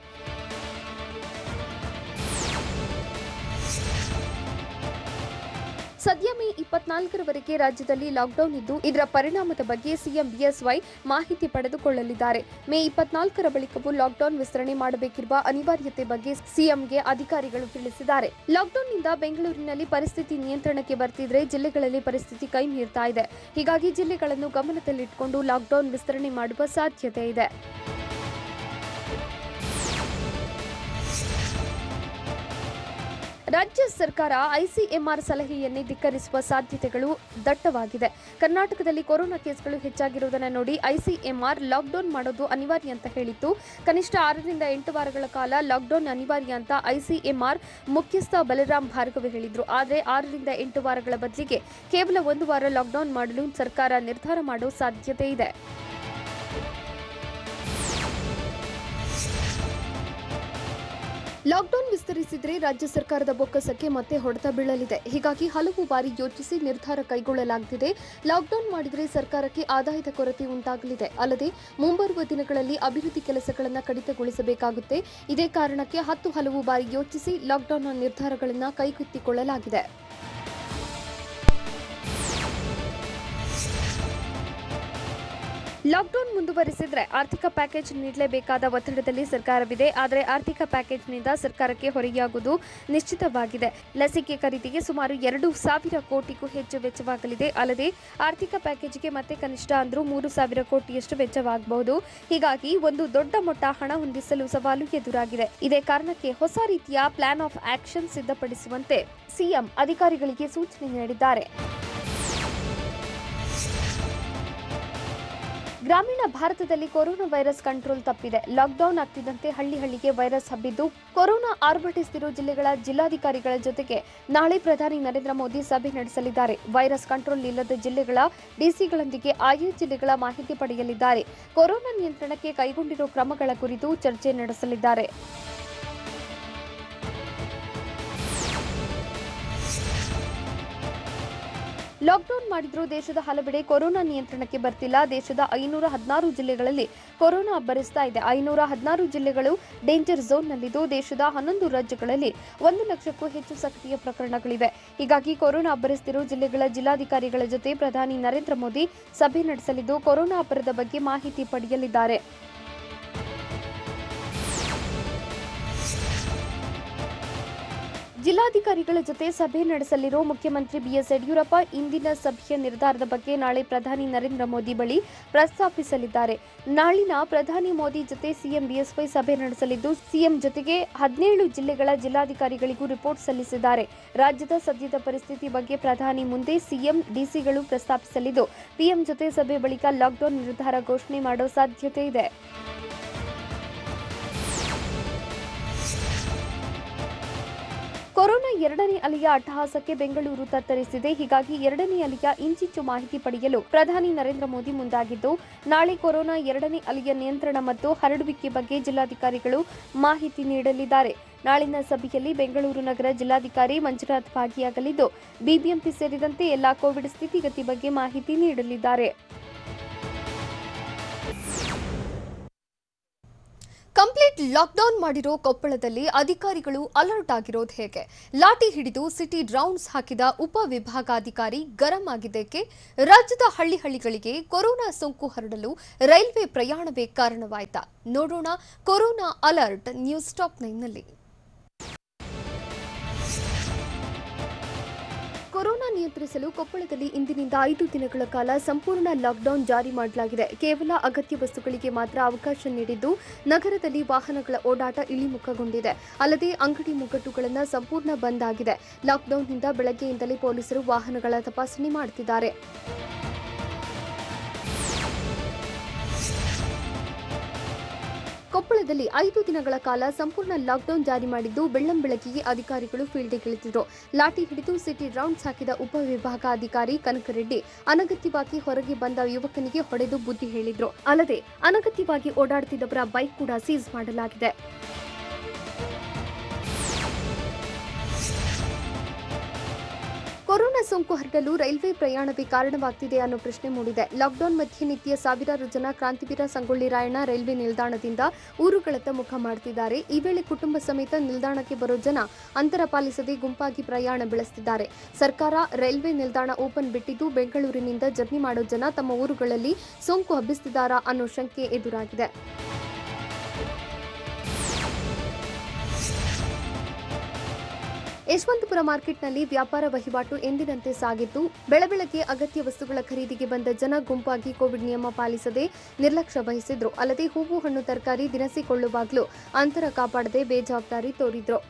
ಸದ್ಯ ಮೇ 24ರವರೆಗೆ ರಾಜ್ಯದಲ್ಲಿ ಲಾಕ್ಡೌನ್ ಇದ್ದು, ಇದರ ಪರಿಣಾಮದ ಬಗ್ಗೆ ಸಿಎಂ ಬಿಎಸ್ವೈ ಮಾಹಿತಿ ಪಡೆದುಕೊಳ್ಳಲಿದ್ದಾರೆ. ಮೇ 24ರ ಬಳಿಕವೂ ಲಾಕ್ಡೌನ್ ವಿಸ್ತರಣೆ ಮಾಡಬೇಕಿರುವ ಅನಿವಾರ್ಯತೆ ಬಗ್ಗೆ ಸಿಎಂಗೆ ಅಧಿಕಾರಿಗಳು ತಿಳಿಸಿದ್ದಾರೆ. ಲಾಕ್ಡೌನ್ನಿಂದ ಬೆಂಗಳೂರಿನಲ್ಲಿ ಪರಿಸ್ಥಿತಿ ನಿಯಂತ್ರಣಕ್ಕೆ ಬರ್ತಿದ್ರೆ ಜಿಲ್ಲೆಗಳಲ್ಲಿ ಪರಿಸ್ಥಿತಿ ಕೈ ಮೀರ್ತಾ ಇದೆ. ಹೀಗಾಗಿ ಜಿಲ್ಲೆಗಳನ್ನು ಗಮನದಲ್ಲಿಟ್ಟುಕೊಂಡು ಲಾಕ್ಡೌನ್ ವಿಸ್ತರಣೆ ಮಾಡುವ ಸಾಧ್ಯತೆ ಇದೆ. ರಾಜ್ಯ ಸರ್ಕಾರ ಐಸಿಎಂಆರ್ ಸಲಹೆಯನ್ನೇ ಧಿಕ್ಕರಿಸುವ ಸಾಧ್ಯತೆಗಳು ದಟ್ಟವಾಗಿದೆ. ಕರ್ನಾಟಕದಲ್ಲಿ ಕೊರೋನಾ ಕೇಸ್ಗಳು ಹೆಚ್ಚಾಗಿರುವುದನ್ನು ನೋಡಿ ಐಸಿಎಂಆರ್ ಲಾಕ್ಡೌನ್ ಮಾಡೋದು ಅನಿವಾರ್ಯ ಅಂತ ಹೇಳಿತ್ತು. ಕನಿಷ್ಠ 6 ರಿಂದ 8 ವಾರಗಳ ಕಾಲ ಲಾಕ್ಡೌನ್ ಅನಿವಾರ್ಯ ಅಂತ ಐಸಿಎಂಆರ್ ಮುಖ್ಯಸ್ಥ ಬಲರಾಮ್ ಭಾರ್ಗವ ಹೇಳಿದ್ರು. ಆದರೆ 6 ರಿಂದ 8 ವಾರಗಳ ಬದಲಿಗೆ ಕೇವಲ 1 ವಾರ ಲಾಕ್ಡೌನ್ ಮಾಡಲು ಸರ್ಕಾರ ನಿರ್ಧಾರ ಮಾಡೋ ಸಾಧ್ಯತೆ ಇದೆ. ಲಾಕ್ಡೌನ್ ವಿಸ್ತರಿಸಿದರೆ ರಾಜ್ಯ ಸರ್ಕಾರದ ಬೊಕ್ಕಸಕ್ಕೆ ಮತ್ತೆ ಹೊಡೆತ ಬೀಳಲಿದೆ. ಹೀಗಾಗಿ ಹಲವು ಬಾರಿ ಯೋಚಿಸಿ ನಿರ್ಧಾರ ಕೈಗೊಳ್ಳಲಾಗುತ್ತಿದೆ. ಲಾಕ್ಡೌನ್ ಮಾಡಿದರೆ ಸರ್ಕಾರಕ್ಕೆ ಆದಾಯದ ಕೊರತೆ ಉಂಟಾಗಲಿದೆ. ಅಲ್ಲದೆ ಮುಂಬರುವ ದಿನಗಳಲ್ಲಿ ಅಭಿವೃದ್ಧಿ ಕೆಲಸಗಳನ್ನು ಕಡಿತಗೊಳಿಸಬೇಕಾಗುತ್ತೆ. ಇದೇ ಕಾರಣಕ್ಕೆ ಹಲವು ಬಾರಿ ಯೋಚಿಸಿ ಲಾಕ್ಡೌನ್ನ ನಿರ್ಧಾರಗಳನ್ನು ಕೈಗೆತ್ತಿಕೊಳ್ಳಲಾಗಿದೆ. ಲಾಕ್ಡೌನ್ ಮುಂದುವರಿಸಿದರೆ ಆರ್ಥಿಕ ಪ್ಯಾಕೇಜ್ ನೀಡಲೇಬೇಕಾದ ಒತ್ತಡದಲ್ಲಿ ಸರ್ಕಾರವಿದೆ. ಆದರೆ ಆರ್ಥಿಕ ಪ್ಯಾಕೇಜ್ನಿಂದ ಸರ್ಕಾರಕ್ಕೆ ಹೊರೆಯಾಗುವುದು ನಿಶ್ಚಿತವಾಗಿದೆ. ಲಸಿಕೆ ಖರೀದಿಗೆ ಸುಮಾರು 2,000 ಕೋಟಿಗೂ ಹೆಚ್ಚು ವೆಚ್ಚವಾಗಲಿದೆ. ಅಲ್ಲದೆ ಆರ್ಥಿಕ ಪ್ಯಾಕೇಜ್ಗೆ ಮತ್ತೆ ಕನಿಷ್ಠ ಅಂದ್ರೂ 3,000 ಕೋಟಿಯಷ್ಟು ವೆಚ್ಚವಾಗಬಹುದು. ಹೀಗಾಗಿ ಒಂದು ದೊಡ್ಡ ಮೊತ್ತ ಹಣ ಹೊಂದಿಸಲು ಸವಾಲು ಎದುರಾಗಿದೆ. ಇದೇ ಕಾರಣಕ್ಕೆ ಹೊಸ ರೀತಿಯ ಪ್ಲಾನ್ ಆಫ್ ಆಕ್ಷನ್ ಸಿದ್ಧಪಡಿಸುವಂತೆ ಸಿಎಂ ಅಧಿಕಾರಿಗಳಿಗೆ ಸೂಚನೆ ನೀಡಿದ್ದಾರೆ. ಗ್ರಾಮೀಣ ಭಾರತದಲ್ಲಿ ಕೊರೋನಾ ವೈರಸ್ ಕಂಟ್ರೋಲ್ ತಪ್ಪಿದೆ. ಲಾಕ್ಡೌನ್ ಆಗ್ತಿದ್ದಂತೆ ಹಳ್ಳಿಗೆ ವೈರಸ್ ಹಬ್ಬಿದ್ದು ಕೊರೋನಾ ಆರ್ಭಟಿಸುತ್ತಿರುವ ಜಿಲ್ಲೆಗಳ ಜಿಲ್ಲಾಧಿಕಾರಿಗಳ ಜೊತೆಗೆ ನಾಳೆ ಪ್ರಧಾನಿ ನರೇಂದ್ರ ಮೋದಿ ಸಭೆ ನಡೆಸಲಿದ್ದಾರೆ. ವೈರಸ್ ಕಂಟ್ರೋಲ್ ಇಲ್ಲದ ಜಿಲ್ಲೆಗಳ ಡಿಸಿಗಳೊಂದಿಗೆ ಆಯಾ ಜಿಲ್ಲೆಗಳ ಮಾಹಿತಿ ಪಡೆಯಲಿದ್ದಾರೆ. ಕೊರೋನಾ ನಿಯಂತ್ರಣಕ್ಕೆ ಕೈಗೊಂಡಿರುವ ಕ್ರಮಗಳ ಕುರಿತು ಚರ್ಚೆ ನಡೆಸಲಿದ್ದಾರೆ. ಲಾಕ್ಡೌನ್ ಮಾಡಿದ್ರೂ ದೇಶದ ಹಲವೆಡೆ ಕೊರೋನಾ ನಿಯಂತ್ರಣಕ್ಕೆ ಬರ್ತಿಲ್ಲ. ದೇಶದ 516 ಜಿಲ್ಲೆಗಳಲ್ಲಿ ಕೊರೋನಾ ಅಬ್ಬರಿಸ್ತಾ ಇದೆ. 516 ಜಿಲ್ಲೆಗಳು ಡೇಂಜರ್ ಝೋನ್ನಲ್ಲಿದ್ದು ದೇಶದ 11 ರಾಜ್ಯಗಳಲ್ಲಿ 1 ಲಕ್ಷಕ್ಕೂ ಹೆಚ್ಚು ಸಕ್ರಿಯ ಪ್ರಕರಣಗಳಿವೆ. ಹೀಗಾಗಿ ಕೊರೋನಾ ಅಬ್ಬರಿಸುತ್ತಿರುವ ಜಿಲ್ಲೆಗಳ ಜಿಲ್ಲಾಧಿಕಾರಿಗಳ ಜೊತೆ ಪ್ರಧಾನಿ ನರೇಂದ್ರ ಮೋದಿ ಸಭೆ ನಡೆಸಲಿದ್ದು ಕೊರೋನಾ ಅಬ್ಬರದ ಬಗ್ಗೆ ಮಾಹಿತಿ ಪಡೆಯಲಿದ್ದಾರೆ. ಜಿಲ್ಲಾಧಿಕಾರಿಗಳ ಜೊತೆ ಸಭೆ ನಡೆಸಲಿರುವ ಮುಖ್ಯಮಂತ್ರಿ ಬಿಎಸ್ ಯಡಿಯೂರಪ್ಪ ಇಂದಿನ ಸಭೆಯ ನಿರ್ಧಾರದ ಬಗ್ಗೆ ನಾಳೆ ಪ್ರಧಾನಿ ನರೇಂದ್ರ ಮೋದಿ ಬಳಿ ಪ್ರಸ್ತಾಪಿಸಲಿದ್ದಾರೆ. ನಾಳಿನ ಪ್ರಧಾನಿ ಮೋದಿ ಜೊತೆ ಸಿಎಂ ಬಿಎಸ್ವೈ ಸಭೆ ನಡೆಸಲಿದ್ದು ಸಿಎಂ ಜೊತೆಗೆ 17 ಜಿಲ್ಲೆಗಳ ಜಿಲ್ಲಾಧಿಕಾರಿಗಳಿಗೂ ರಿಪೋರ್ಟ್ ಸಲ್ಲಿಸಿದ್ದಾರೆ. ರಾಜ್ಯದ ಸದ್ಯದ ಪರಿಸ್ಥಿತಿ ಬಗ್ಗೆ ಪ್ರಧಾನಿ ಮುಂದೆ ಸಿಎಂ ಡಿಸಿಗಳು ಪ್ರಸ್ತಾಪಿಸಲಿದ್ದು ಪಿಎಂ ಜೊತೆ ಸಭೆ ಬಳಿಕ ಲಾಕ್ಡೌನ್ ನಿರ್ಧಾರ ಘೋಷಣೆ ಮಾಡೋ ಸಾಧ್ಯತೆ ಇದೆ. ಕೊರೋನಾ 2ನೇ ಅಲೆಯ ಅಟ್ಟಹಾಸಕ್ಕೆ ಬೆಂಗಳೂರು ತತ್ತರಿಸಿದೆ. ಹೀಗಾಗಿ 2ನೇ ಅಲೆಯ ಇಂಚಿಂಚು ಮಾಹಿತಿ ಪಡೆಯಲು ಪ್ರಧಾನಿ ನರೇಂದ್ರ ಮೋದಿ ಮುಂದಾಗಿದ್ದು ನಾಳೆ ಕೊರೋನಾ 2ನೇ ಅಲೆಯ ನಿಯಂತ್ರಣ ಮತ್ತು ಹರಡುವಿಕೆ ಬಗ್ಗೆ ಜಿಲ್ಲಾಧಿಕಾರಿಗಳು ಮಾಹಿತಿ ನೀಡಲಿದ್ದಾರೆ. ನಾಳಿನ ಸಭೆಯಲ್ಲಿ ಬೆಂಗಳೂರು ನಗರ ಜಿಲ್ಲಾಧಿಕಾರಿ ಮಂಜುನಾಥ್ ಭಾಗಿಯಾಗಲಿದ್ದು ಬಿಬಿಎಂಪಿ ಸೇರಿದಂತೆ ಎಲ್ಲಾ ಕೋವಿಡ್ ಸ್ಥಿತಿಗತಿ ಬಗ್ಗೆ ಮಾಹಿತಿ ನೀಡಲಿದ್ದಾರೆ. ಕಂಪ್ಲೀಟ್ ಲಾಕ್ಡೌನ್ ಮಾಡಿರೋ ಕೊಪ್ಪಳದಲ್ಲಿ ಅಧಿಕಾರಿಗಳು ಅಲರ್ಟ್ ಆಗಿರೋದು ಹೇಗೆ? ಲಾಠಿ ಹಿಡಿದು ಸಿಟಿ ರೌಂಡ್ಸ್ ಹಾಕಿದ ಉಪವಿಭಾಗಾಧಿಕಾರಿ ಗರಂ ಆಗಿದ್ದಕ್ಕೆ ರಾಜ್ಯದ ಹಳ್ಳಿಗಳಿಗೆ ಕೊರೋನಾ ಸೋಂಕು ಹರಡಲು ರೈಲ್ವೆ ಪ್ರಯಾಣವೇ ಕಾರಣವಾಯ್ತಾ? ನೋಡೋಣ ಕೊರೋನಾ ಅಲರ್ಟ್ ನ್ಯೂಸ್ ಟಾಪ್ 9ನಲ್ಲಿ. ಕೊರೋನಾ ನಿಯಂತ್ರಿಸಲು ಕೊಪ್ಪಳದಲ್ಲಿ ಇಂದಿನಿಂದ 5 ದಿನಗಳ ಕಾಲ ಸಂಪೂರ್ಣ ಲಾಕ್ಡೌನ್ ಜಾರಿ ಮಾಡಲಾಗಿದೆ. ಕೇವಲ ಅಗತ್ಯ ವಸ್ತುಗಳಿಗೆ ಮಾತ್ರ ಅವಕಾಶ ನೀಡಿದ್ದು ನಗರದಲ್ಲಿ ವಾಹನಗಳ ಓಡಾಟ ಇಳಿಮುಖಗೊಂಡಿದೆ. ಅಲ್ಲದೆ ಅಂಗಡಿ ಮುಗ್ಗಟ್ಟುಗಳನ್ನು ಸಂಪೂರ್ಣ ಬಂದ್ ಆಗಿದೆ. ಲಾಕ್ಡೌನ್ನಿಂದ ಬೆಳಗ್ಗೆಯಿಂದಲೇ ಪೊಲೀಸರು ವಾಹನಗಳ ತಪಾಸಣೆ ಮಾಡುತ್ತಿದ್ದಾರೆ. ಕೊಪ್ಪಳದಲ್ಲಿ 5 ದಿನಗಳ ಕಾಲ ಸಂಪೂರ್ಣ ಲಾಕ್ಡೌನ್ ಜಾರಿ ಮಾಡಿದ್ದು ಬೆಳ್ಳಂಬೆಳಗ್ಗೆಯೇ ಅಧಿಕಾರಿಗಳು ಫೀಲ್ಡ್ಗಿಳಿದಿದ್ರು. ಲಾಠಿ ಹಿಡಿದು ಸಿಟಿ ರೌಂಡ್ಸ್ ಹಾಕಿದ ಉಪವಿಭಾಗಾಧಿಕಾರಿ ಕನಕರೆಡ್ಡಿ ಅನಗತ್ಯವಾಗಿ ಹೊರಗೆ ಬಂದ ಯುವಕನಿಗೆ ಹೊಡೆದು ಬುದ್ಧಿ ಹೇಳಿದ್ರು. ಅಲ್ಲದೆ ಅನಗತ್ಯವಾಗಿ ಓಡಾಡುತ್ತಿದ್ದವರ ಬೈಕ್ ಕೂಡ ಸೀಸ್ ಮಾಡಲಾಗಿದೆ. ಕೊರೋನಾ ಸೋಂಕು ಹರಡಲು ರೈಲ್ವೆ ಪ್ರಯಾಣವೇ ಕಾರಣವಾಗ್ತಿದೆ ಅನ್ನೋ ಪ್ರಶ್ನೆ ಮೂಡಿದೆ. ಲಾಕ್ಡೌನ್ ಮಧ್ಯೆ ನಿತ್ಯ ಸಾವಿರಾರು ಜನ ಕ್ರಾಂತಿವೀರ ಸಂಗೊಳ್ಳಿ ರಾಯಣ್ಣ ರೈಲ್ವೆ ನಿಲ್ದಾಣದಿಂದ ಊರುಗಳತ್ತ ಮುಖ ಮಾಡುತ್ತಿದ್ದಾರೆ. ಈ ವೇಳೆ ಕುಟುಂಬ ಸಮೇತ ನಿಲ್ದಾಣಕ್ಕೆ ಬರೋ ಜನ ಅಂತರ ಪಾಲಿಸದೆ ಗುಂಪಾಗಿ ಪ್ರಯಾಣ ಬೆಳೆಸುತ್ತಿದ್ದಾರೆ. ಸರ್ಕಾರ ರೈಲ್ವೆ ನಿಲ್ದಾಣ ಓಪನ್ ಬಿಟ್ಟಿದ್ದು ಬೆಂಗಳೂರಿನಿಂದ ಜರ್ನಿ ಮಾಡೋ ಜನ ತಮ್ಮ ಊರುಗಳಲ್ಲಿ ಸೋಂಕು ಹಬ್ಬಿಸುತ್ತಿದ್ದಾರಾ ಅನ್ನೋ ಶಂಕೆ ಎದುರಾಗಿದೆ. ಯಶವಂತಪುರ ಮಾರ್ಕೆಟ್ನಲ್ಲಿ ವ್ಯಾಪಾರ ವಹಿವಾಟು ಎಂದಿನಂತೆ ಸಾಗಿತ್ತು. ಬೆಳಬೆಳಗ್ಗೆ ಅಗತ್ಯ ವಸ್ತುಗಳ ಖರೀದಿಗೆ ಬಂದ ಜನ ಗುಂಪಾಗಿ ಕೋವಿಡ್ ನಿಯಮ ಪಾಲಿಸದೆ ನಿರ್ಲಕ್ಷ್ಯ ವಹಿಸಿದ್ರು. ಅಲ್ಲದೆ ಹೂವು ಹಣ್ಣು ತರಕಾರಿ ದಿನಸಿ ಕೊಳ್ಳುವಾಗಲೂ ಅಂತರ ಕಾಪಾಡದೆ ಬೇಜವಾಬ್ದಾರಿ ತೋರಿದ್ರು.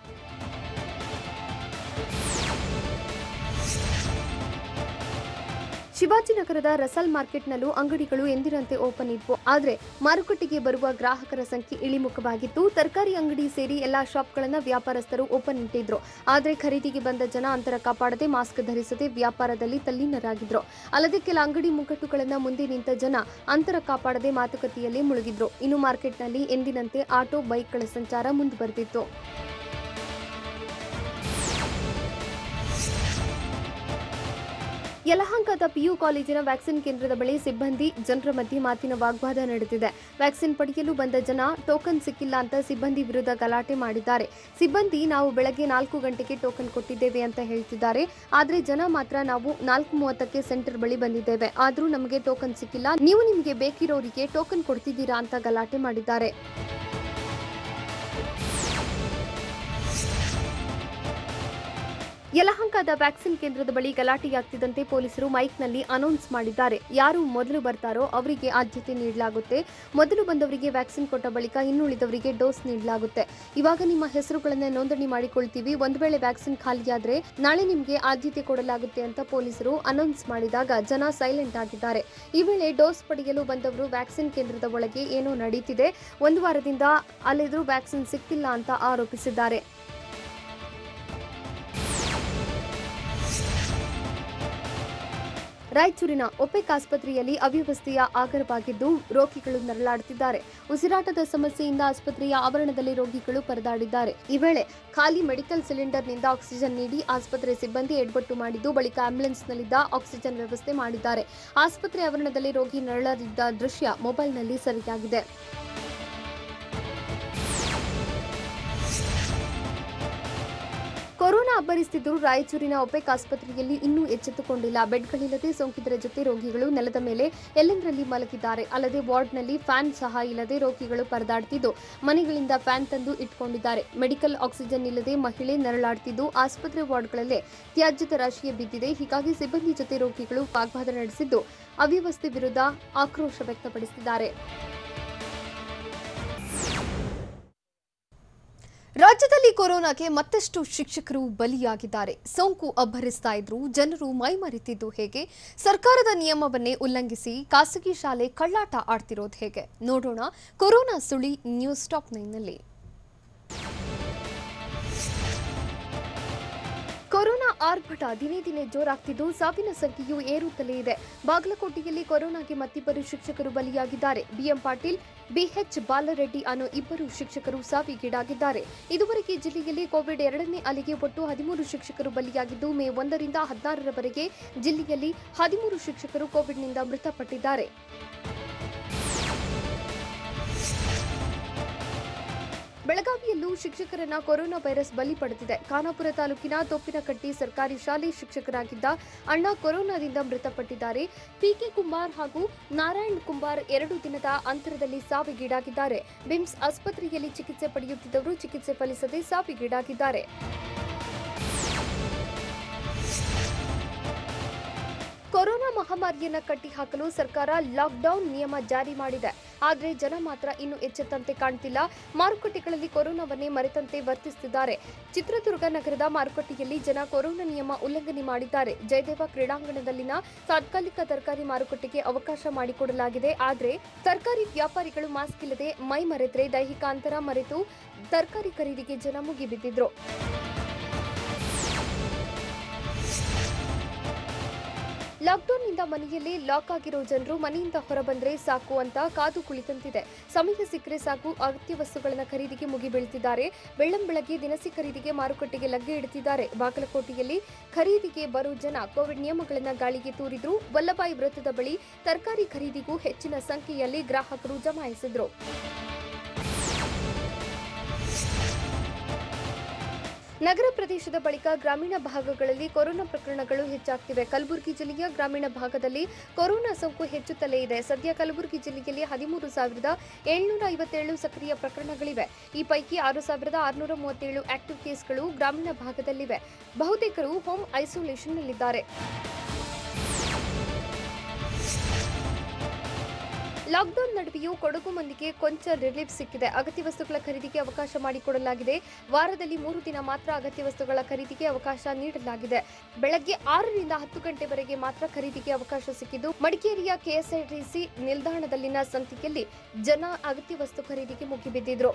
ಶಿವಾಜಿನಗರದ ರಸಲ್ ಮಾರ್ಕೆಟ್ನಲ್ಲೂ ಅಂಗಡಿಗಳು ಎಂದಿನಂತೆ ಓಪನ್ ಇದ್ವು. ಆದರೆ ಮಾರುಕಟ್ಟೆಗೆ ಬರುವ ಗ್ರಾಹಕರ ಸಂಖ್ಯೆ ಇಳಿಮುಖವಾಗಿತ್ತು. ತರಕಾರಿ ಅಂಗಡಿ ಸೇರಿ ಎಲ್ಲಾ ಶಾಪ್ಗಳನ್ನು ವ್ಯಾಪಾರಸ್ಥರು ಓಪನ್ ಇಟ್ಟಿದ್ರು. ಆದರೆ ಖರೀದಿಗೆ ಬಂದ ಜನ ಅಂತರ ಕಾಪಾಡದೆ ಮಾಸ್ಕ್ ಧರಿಸದೆ ವ್ಯಾಪಾರದಲ್ಲಿ ತಲ್ಲೀನರಾಗಿದ್ರು. ಅಲ್ಲದೆ ಕೆಲ ಅಂಗಡಿ ಮುಗ್ಗಟ್ಟುಗಳನ್ನು ಮುಂದೆ ನಿಂತ ಜನ ಅಂತರ ಕಾಪಾಡದೆ ಮಾತುಕತೆಯಲ್ಲಿ ಮುಳುಗಿದ್ರು. ಇನ್ನು ಮಾರ್ಕೆಟ್ನಲ್ಲಿ ಎಂದಿನಂತೆ ಆಟೋ, ಬೈಕ್ಗಳ ಸಂಚಾರ ಮುಂದುವರೆದಿತ್ತು. ಯಲಹಂಕದ ಪಿಯು ಕಾಲೇಜಿನ ವ್ಯಾಕ್ಸಿನ್ ಕೇಂದ್ರದ ಬಳಿ ಸಿಬ್ಬಂದಿ ಜನರ ಮಧ್ಯೆ ಮಾತಿನ ವಾಗ್ವಾದ ನಡೆದಿದೆ. ವ್ಯಾಕ್ಸಿನ್ ಪಡೆಯಲು ಬಂದ ಜನ ಟೋಕನ್ ಸಿಕ್ಕಿಲ್ಲ ಅಂತ ಸಿಬ್ಬಂದಿ ವಿರುದ್ಧ ಗಲಾಟೆ ಮಾಡಿದ್ದಾರೆ. ಸಿಬ್ಬಂದಿ ನಾವು ಬೆಳಗ್ಗೆ 4 ಗಂಟೆಗೆ ಟೋಕನ್ ಕೊಟ್ಟಿದ್ದೇವೆ ಅಂತ ಹೇಳ್ತಿದ್ದಾರೆ. ಆದರೆ ಜನ ಮಾತ್ರ ನಾವು 4:30ಕ್ಕೆ ಸೆಂಟರ್ ಬಳಿ ಬಂದಿದ್ದೇವೆ, ಆದರೂ ನಮಗೆ ಟೋಕನ್ ಸಿಕ್ಕಿಲ್ಲ, ನೀವು ನಿಮಗೆ ಬೇಕಿರೋರಿಗೆ ಟೋಕನ್ ಕೊಡ್ತಿದ್ದೀರಾ ಅಂತ ಗಲಾಟೆ ಮಾಡಿದ್ದಾರೆ. ಯಲಹಂಕದ ವ್ಯಾಕ್ಸಿನ್ ಕೇಂದ್ರದ ಬಳಿ ಗಲಾಟೆಯಾಗ್ತಿದ್ದಂತೆ ಪೊಲೀಸರು ಮೈಕ್ನಲ್ಲಿ ಅನೌನ್ಸ್ ಮಾಡಿದ್ದಾರೆ. ಯಾರು ಮೊದಲು ಬರ್ತಾರೋ ಅವರಿಗೆ ಆದ್ಯತೆ ನೀಡಲಾಗುತ್ತೆ. ಮೊದಲು ಬಂದವರಿಗೆ ವ್ಯಾಕ್ಸಿನ್ ಕೊಟ್ಟ ಬಳಿಕ ಇನ್ನುಳಿದವರಿಗೆ ಡೋಸ್ ನೀಡಲಾಗುತ್ತೆ. ಇವಾಗ ನಿಮ್ಮ ಹೆಸರುಗಳನ್ನು ನೋಂದಣಿ ಮಾಡಿಕೊಳ್ತೀವಿ. ಒಂದು ವೇಳೆ ವ್ಯಾಕ್ಸಿನ್ ಖಾಲಿಯಾದ್ರೆ ನಾಳೆ ನಿಮಗೆ ಆದ್ಯತೆ ಕೊಡಲಾಗುತ್ತೆ ಅಂತ ಪೊಲೀಸರು ಅನೌನ್ಸ್ ಮಾಡಿದಾಗ ಜನ ಸೈಲೆಂಟ್ ಆಗಿದ್ದಾರೆ. ಈ ವೇಳೆ ಡೋಸ್ ಪಡೆಯಲು ಬಂದವರು ವ್ಯಾಕ್ಸಿನ್ ಕೇಂದ್ರದ ಒಳಗೆ ಏನೋ ನಡೀತಿದೆ, 1 ವಾರದಿಂದ ಅಲ್ಲಿದ್ರೂ ವ್ಯಾಕ್ಸಿನ್ ಸಿಕ್ತಿಲ್ಲ ಅಂತ ಆರೋಪಿಸಿದ್ದಾರೆ. ರಾಯಚೂರಿನ ಒಪೆಕ್ ಆಸ್ಪತ್ರೆಯಲ್ಲಿ ಅವ್ಯವಸ್ಥೆಯ ಆಗರವಾಗಿದ್ದು ರೋಗಿಗಳು ನರಳಾಡುತ್ತಿದ್ದಾರೆ. ಉಸಿರಾಟದ ಸಮಸ್ಯೆಯಿಂದ ಆಸ್ಪತ್ರೆಯ ಆವರಣದಲ್ಲಿ ರೋಗಿಗಳು ಪರದಾಡಿದ್ದಾರೆ. ಈ ವೇಳೆ ಖಾಲಿ ಮೆಡಿಕಲ್ ಸಿಲಿಂಡರ್ನಿಂದ ಆಕ್ಸಿಜನ್ ನೀಡಿ ಆಸ್ಪತ್ರೆ ಸಿಬ್ಬಂದಿ ಎಡವಟ್ಟು ಮಾಡಿದ್ದು ಬಳಿಕ ಆಂಬ್ಯುಲೆನ್ಸ್ನಲ್ಲಿದ್ದ ಆಕ್ಸಿಜನ್ ವ್ಯವಸ್ಥೆ ಮಾಡಿದ್ದಾರೆ. ಆಸ್ಪತ್ರೆ ಆವರಣದಲ್ಲಿ ರೋಗಿ ನರಳಾಡಿದ್ದ ದೃಶ್ಯ ಮೊಬೈಲ್ನಲ್ಲಿ ಸೆರೆಯಾಗಿದೆ. ಕೊರೋನಾ ಅಬ್ಬರಿಸುತ್ತಿದ್ದರೂ ರಾಯಚೂರಿನ ಒಪೆಕ್ ಆಸ್ಪತ್ರೆಯಲ್ಲಿ ಇನ್ನೂ ಎಚ್ಚೆತ್ತುಕೊಂಡಿಲ್ಲ. ಬೆಡ್ಗಳಿಲ್ಲದೆ ಸೋಂಕಿತರ ಜೊತೆ ರೋಗಿಗಳು ನೆಲದ ಮೇಲೆ ಎಲ್ಲೆಂದರಲ್ಲಿ ಮಲಗಿದ್ದಾರೆ. ಅಲ್ಲದೆ ವಾರ್ಡ್ನಲ್ಲಿ ಫ್ಯಾನ್ ಸಹ ಇಲ್ಲದೆ ರೋಗಿಗಳು ಪರದಾಡುತ್ತಿದ್ದು ಮನೆಗಳಿಂದ ಫ್ಯಾನ್ ತಂದು ಇಟ್ಕೊಂಡಿದ್ದಾರೆ. ಮೆಡಿಕಲ್ ಆಕ್ಸಿಜನ್ ಇಲ್ಲದೆ ಮಹಿಳೆ ನರಳಾಡುತ್ತಿದ್ದು ಆಸ್ಪತ್ರೆ ವಾರ್ಡ್ಗಳಲ್ಲೇ ತ್ಯಾಜ್ಯದ ರಾಶಿಯೇ ಬಿದ್ದಿದೆ. ಹೀಗಾಗಿ ಸಿಬ್ಬಂದಿ ಜೊತೆ ರೋಗಿಗಳು ವಾಗ್ವಾದ ನಡೆಸಿದ್ದು ಅವ್ಯವಸ್ಥೆ ವಿರುದ್ಧ ಆಕ್ರೋಶ ವ್ಯಕ್ತಪಡಿಸಿದ್ದಾರೆ. ರಾಜ್ಯದಲ್ಲಿ ಕೊರೋನಾಗೆ ಮತ್ತಷ್ಟು ಶಿಕ್ಷಕರು ಬಲಿಯಾಗಿದ್ದಾರೆ. ಸೋಂಕು ಅಬ್ಬರಿಸ್ತಾ ಇದ್ರು, ಜನರು ಮೈಮರೆತಿದ್ದು ಹೇಗೆ? ಸರ್ಕಾರದ ನಿಯಮವನ್ನೇ ಉಲ್ಲಂಘಿಸಿ ಖಾಸಗಿ ಶಾಲೆ ಕಳ್ಳಾಟ ಆಡ್ತಿರೋದು ಹೇಗೆ? ನೋಡೋಣ ಕೊರೋನಾ ಸುಳಿ ನ್ಯೂಸ್ ಟಾಪ್ 9ನಲ್ಲಿ. ಕೊರೋನಾ ಆರ್ಭಟ ದಿನೇ ದಿನೇ ಜೋರಾಗ್ತಿದ್ದು ಸಾವಿನ ಸಂಖ್ಯೆಯೂ ಏರುತ್ತಲೇ ಇದೆ. ಬಾಗಲಕೋಟೆಯಲ್ಲಿ ಕೊರೋನಾಗೆ ಮತ್ತಿಬ್ಬರು ಶಿಕ್ಷಕರು ಬಲಿಯಾಗಿದ್ದಾರೆ. ಬಿಎಂ ಪಾಟೀಲ್, ಬಿಎಚ್ ಬಾಲರೆಡ್ಡಿ ಅನ್ನೋ ಇಬ್ಬರು ಶಿಕ್ಷಕರು ಸಾವಿಗೀಡಾಗಿದ್ದಾರೆ. ಇದುವರೆಗೆ ಜಿಲ್ಲೆಯಲ್ಲಿ ಕೋವಿಡ್ 2ನೇ ಅಲೆಗೆ ಒಟ್ಟು 13 ಶಿಕ್ಷಕರು ಬಲಿಯಾಗಿದ್ದು ಮೇ 1ರಿಂದ 16ರವರೆಗೆ ಜಿಲ್ಲೆಯಲ್ಲಿ 13 ಶಿಕ್ಷಕರು ಕೋವಿಡ್ನಿಂದ ಮೃತಪಟ್ಟಿದ್ದಾರೆ. ಬೆಳಗಾವಿಯಲ್ಲೂ ಶಿಕ್ಷಕರನ್ನ ಕೊರೋನಾ ವೈರಸ್ ಬಲಿ ಪಡೆದಿದೆ. ಖಾನಾಪುರ ತಾಲೂಕಿನ ತೊಪ್ಪಿನಕಟ್ಟಿ ಸರ್ಕಾರಿ ಶಾಲೆ ಶಿಕ್ಷಕರಾಗಿದ್ದ ಅಣ್ಣ ಕೊರೋನಾದಿಂದ ಮೃತಪಟ್ಟಿದ್ದಾರೆ. ಪಿಕೆ ಕುಂಬಾರ್ ಹಾಗೂ ನಾರಾಯಣ್ ಕುಂಬಾರ್ 2 ದಿನದ ಅಂತರದಲ್ಲಿ ಸಾವಿಗೀಡಾಗಿದ್ದಾರೆ. ಬಿಮ್ಸ್ ಆಸ್ಪತ್ರೆಯಲ್ಲಿ ಚಿಕಿತ್ಸೆ ಪಡೆಯುತ್ತಿದ್ದವರು ಚಿಕಿತ್ಸೆ ಫಲಿಸದೆ ಸಾವಿಗೀಡಾಗಿದ್ದಾರೆ. ಕೊರೋನಾ ಮಹಾಮಾರಿಯನ್ನ ಕಟ್ಟಿಹಾಕಲು ಸರ್ಕಾರ ಲಾಕ್ಡೌನ್ ನಿಯಮ ಜಾರಿ ಮಾಡಿದೆ. ಆದರೆ ಜನ ಮಾತ್ರ ಇನ್ನೂ ಎಚ್ಚೆತ್ತಂತೆ ಕಾಣ್ತಿಲ್ಲ. ಮಾರುಕಟ್ಟೆಗಳಲ್ಲಿ ಕೊರೋನಾವನ್ನೇ ಮರೆತಂತೆ ವರ್ತಿಸುತ್ತಿದ್ದಾರೆ. ಚಿತ್ರದುರ್ಗ ನಗರದ ಮಾರುಕಟ್ಟೆಯಲ್ಲಿ ಜನ ಕೊರೋನಾ ನಿಯಮ ಉಲ್ಲಂಘನೆ ಮಾಡಿದ್ದಾರೆ. ಜಯದೇವ ಕ್ರೀಡಾಂಗಣದಲ್ಲಿನ ತಾತ್ಕಾಲಿಕ ತರಕಾರಿ ಮಾರುಕಟ್ಟೆಗೆ ಅವಕಾಶ ಮಾಡಿಕೊಡಲಾಗಿದೆ. ಆದರೆ ತರಕಾರಿ ವ್ಯಾಪಾರಿಗಳು ಮಾಸ್ಕ್ ಇಲ್ಲದೆ ಮೈ ಮರೆತರೆ ದೈಹಿಕ ಅಂತರ ಮರೆತು ತರಕಾರಿ ಖರೀದಿಗೆ ಜನ ಮುಗಿಬಿದ್ದಿದ್ರು. ಲಾಕ್ಡೌನ್ನಿಂದ ಮನೆಯಲ್ಲೇ ಲಾಕ್ ಆಗಿರೋ ಜನರು ಮನೆಯಿಂದ ಹೊರಬಂದ್ರೆ ಸಾಕು ಅಂತ ಕಾದು ಕುಳಿತಂತಿದೆ. ಸಮಯ ಸಿಕ್ಕರೆ ಸಾಕು ಅಗತ್ಯ ವಸ್ತುಗಳನ್ನು ಖರೀದಿಗೆ ಮುಗಿಬೀಳ್ತಿದ್ದಾರೆ. ಬೆಳ್ಳಂಬೆಳಗ್ಗೆ ದಿನಸಿ ಖರೀದಿಗೆ ಮಾರುಕಟ್ಟೆಗೆ ಲಗ್ಗೆ ಇಡುತ್ತಿದ್ದಾರೆ. ಬಾಗಲಕೋಟೆಯಲ್ಲಿ ಖರೀದಿಗೆ ಬರೋ ಜನ ಕೋವಿಡ್ ನಿಯಮಗಳನ್ನು ಗಾಳಿಗೆ ತೂರಿದ್ರು. ವಲ್ಲಭಾಯಿ ವೃತ್ತದ ಬಳಿ ತರಕಾರಿ ಖರೀದಿಗೂ ಹೆಚ್ಚಿನ ಸಂಖ್ಯೆಯಲ್ಲಿ ಗ್ರಾಹಕರು ಜಮಾಯಿಸಿದ್ರು. ನಗರ ಪ್ರದೇಶದ ಬಳಿಕ ಗ್ರಾಮೀಣ ಭಾಗಗಳಲ್ಲಿ ಕೊರೋನಾ ಪ್ರಕರಣಗಳು ಹೆಚ್ಚಾಗ್ತಿವೆ. ಕಲಬುರಗಿ ಜಿಲ್ಲೆಯ ಗ್ರಾಮೀಣ ಭಾಗದಲ್ಲಿ ಕೊರೋನಾ ಸೋಂಕು ಹೆಚ್ಚುತ್ತಲೇ ಇದೆ. ಸದ್ಯ ಕಲಬುರಗಿ ಜಿಲ್ಲೆಯಲ್ಲಿ 13,757 ಸಕ್ರಿಯ ಪ್ರಕರಣಗಳಿವೆ. ಈ ಪೈಕಿ 6,637 ಆಕ್ಟಿವ್ ಕೇಸ್ಗಳು ಗ್ರಾಮೀಣ ಭಾಗದಲ್ಲಿವೆ. ಬಹುತೇಕರು ಹೋಮ್ ಐಸೋಲೇಷನ್ನಲ್ಲಿದ್ದಾರೆ. ಲಾಕ್ಡೌನ್ ನಡುವೆಯೂ ಕೊಡಗು ಮಂದಿಗೆ ಕೊಂಚ ರಿಲೀಫ್ ಸಿಕ್ಕಿದೆ. ಅಗತ್ಯ ವಸ್ತುಗಳ ಖರೀದಿಗೆ ಅವಕಾಶ ಮಾಡಿಕೊಡಲಾಗಿದೆ. ವಾರದಲ್ಲಿ 3 ದಿನ ಮಾತ್ರ ಅಗತ್ಯ ವಸ್ತುಗಳ ಖರೀದಿಗೆ ಅವಕಾಶ ನೀಡಲಾಗಿದೆ. ಬೆಳಗ್ಗೆ 6 ರಿಂದ 10 ಗಂಟೆವರೆಗೆ ಮಾತ್ರ ಖರೀದಿಗೆ ಅವಕಾಶ ಸಿಕ್ಕಿದ್ದು, ಮಡಿಕೇರಿಯ ಕೆಎಸ್ಆರ್ಟಿಸಿ ನಿಲ್ದಾಣದಲ್ಲಿನ ಸಂತಿಯಲ್ಲಿ ಜನ ಅಗತ್ಯ ವಸ್ತು ಖರೀದಿಗೆ ಮುಗಿಬಿದ್ದಿದ್ರು.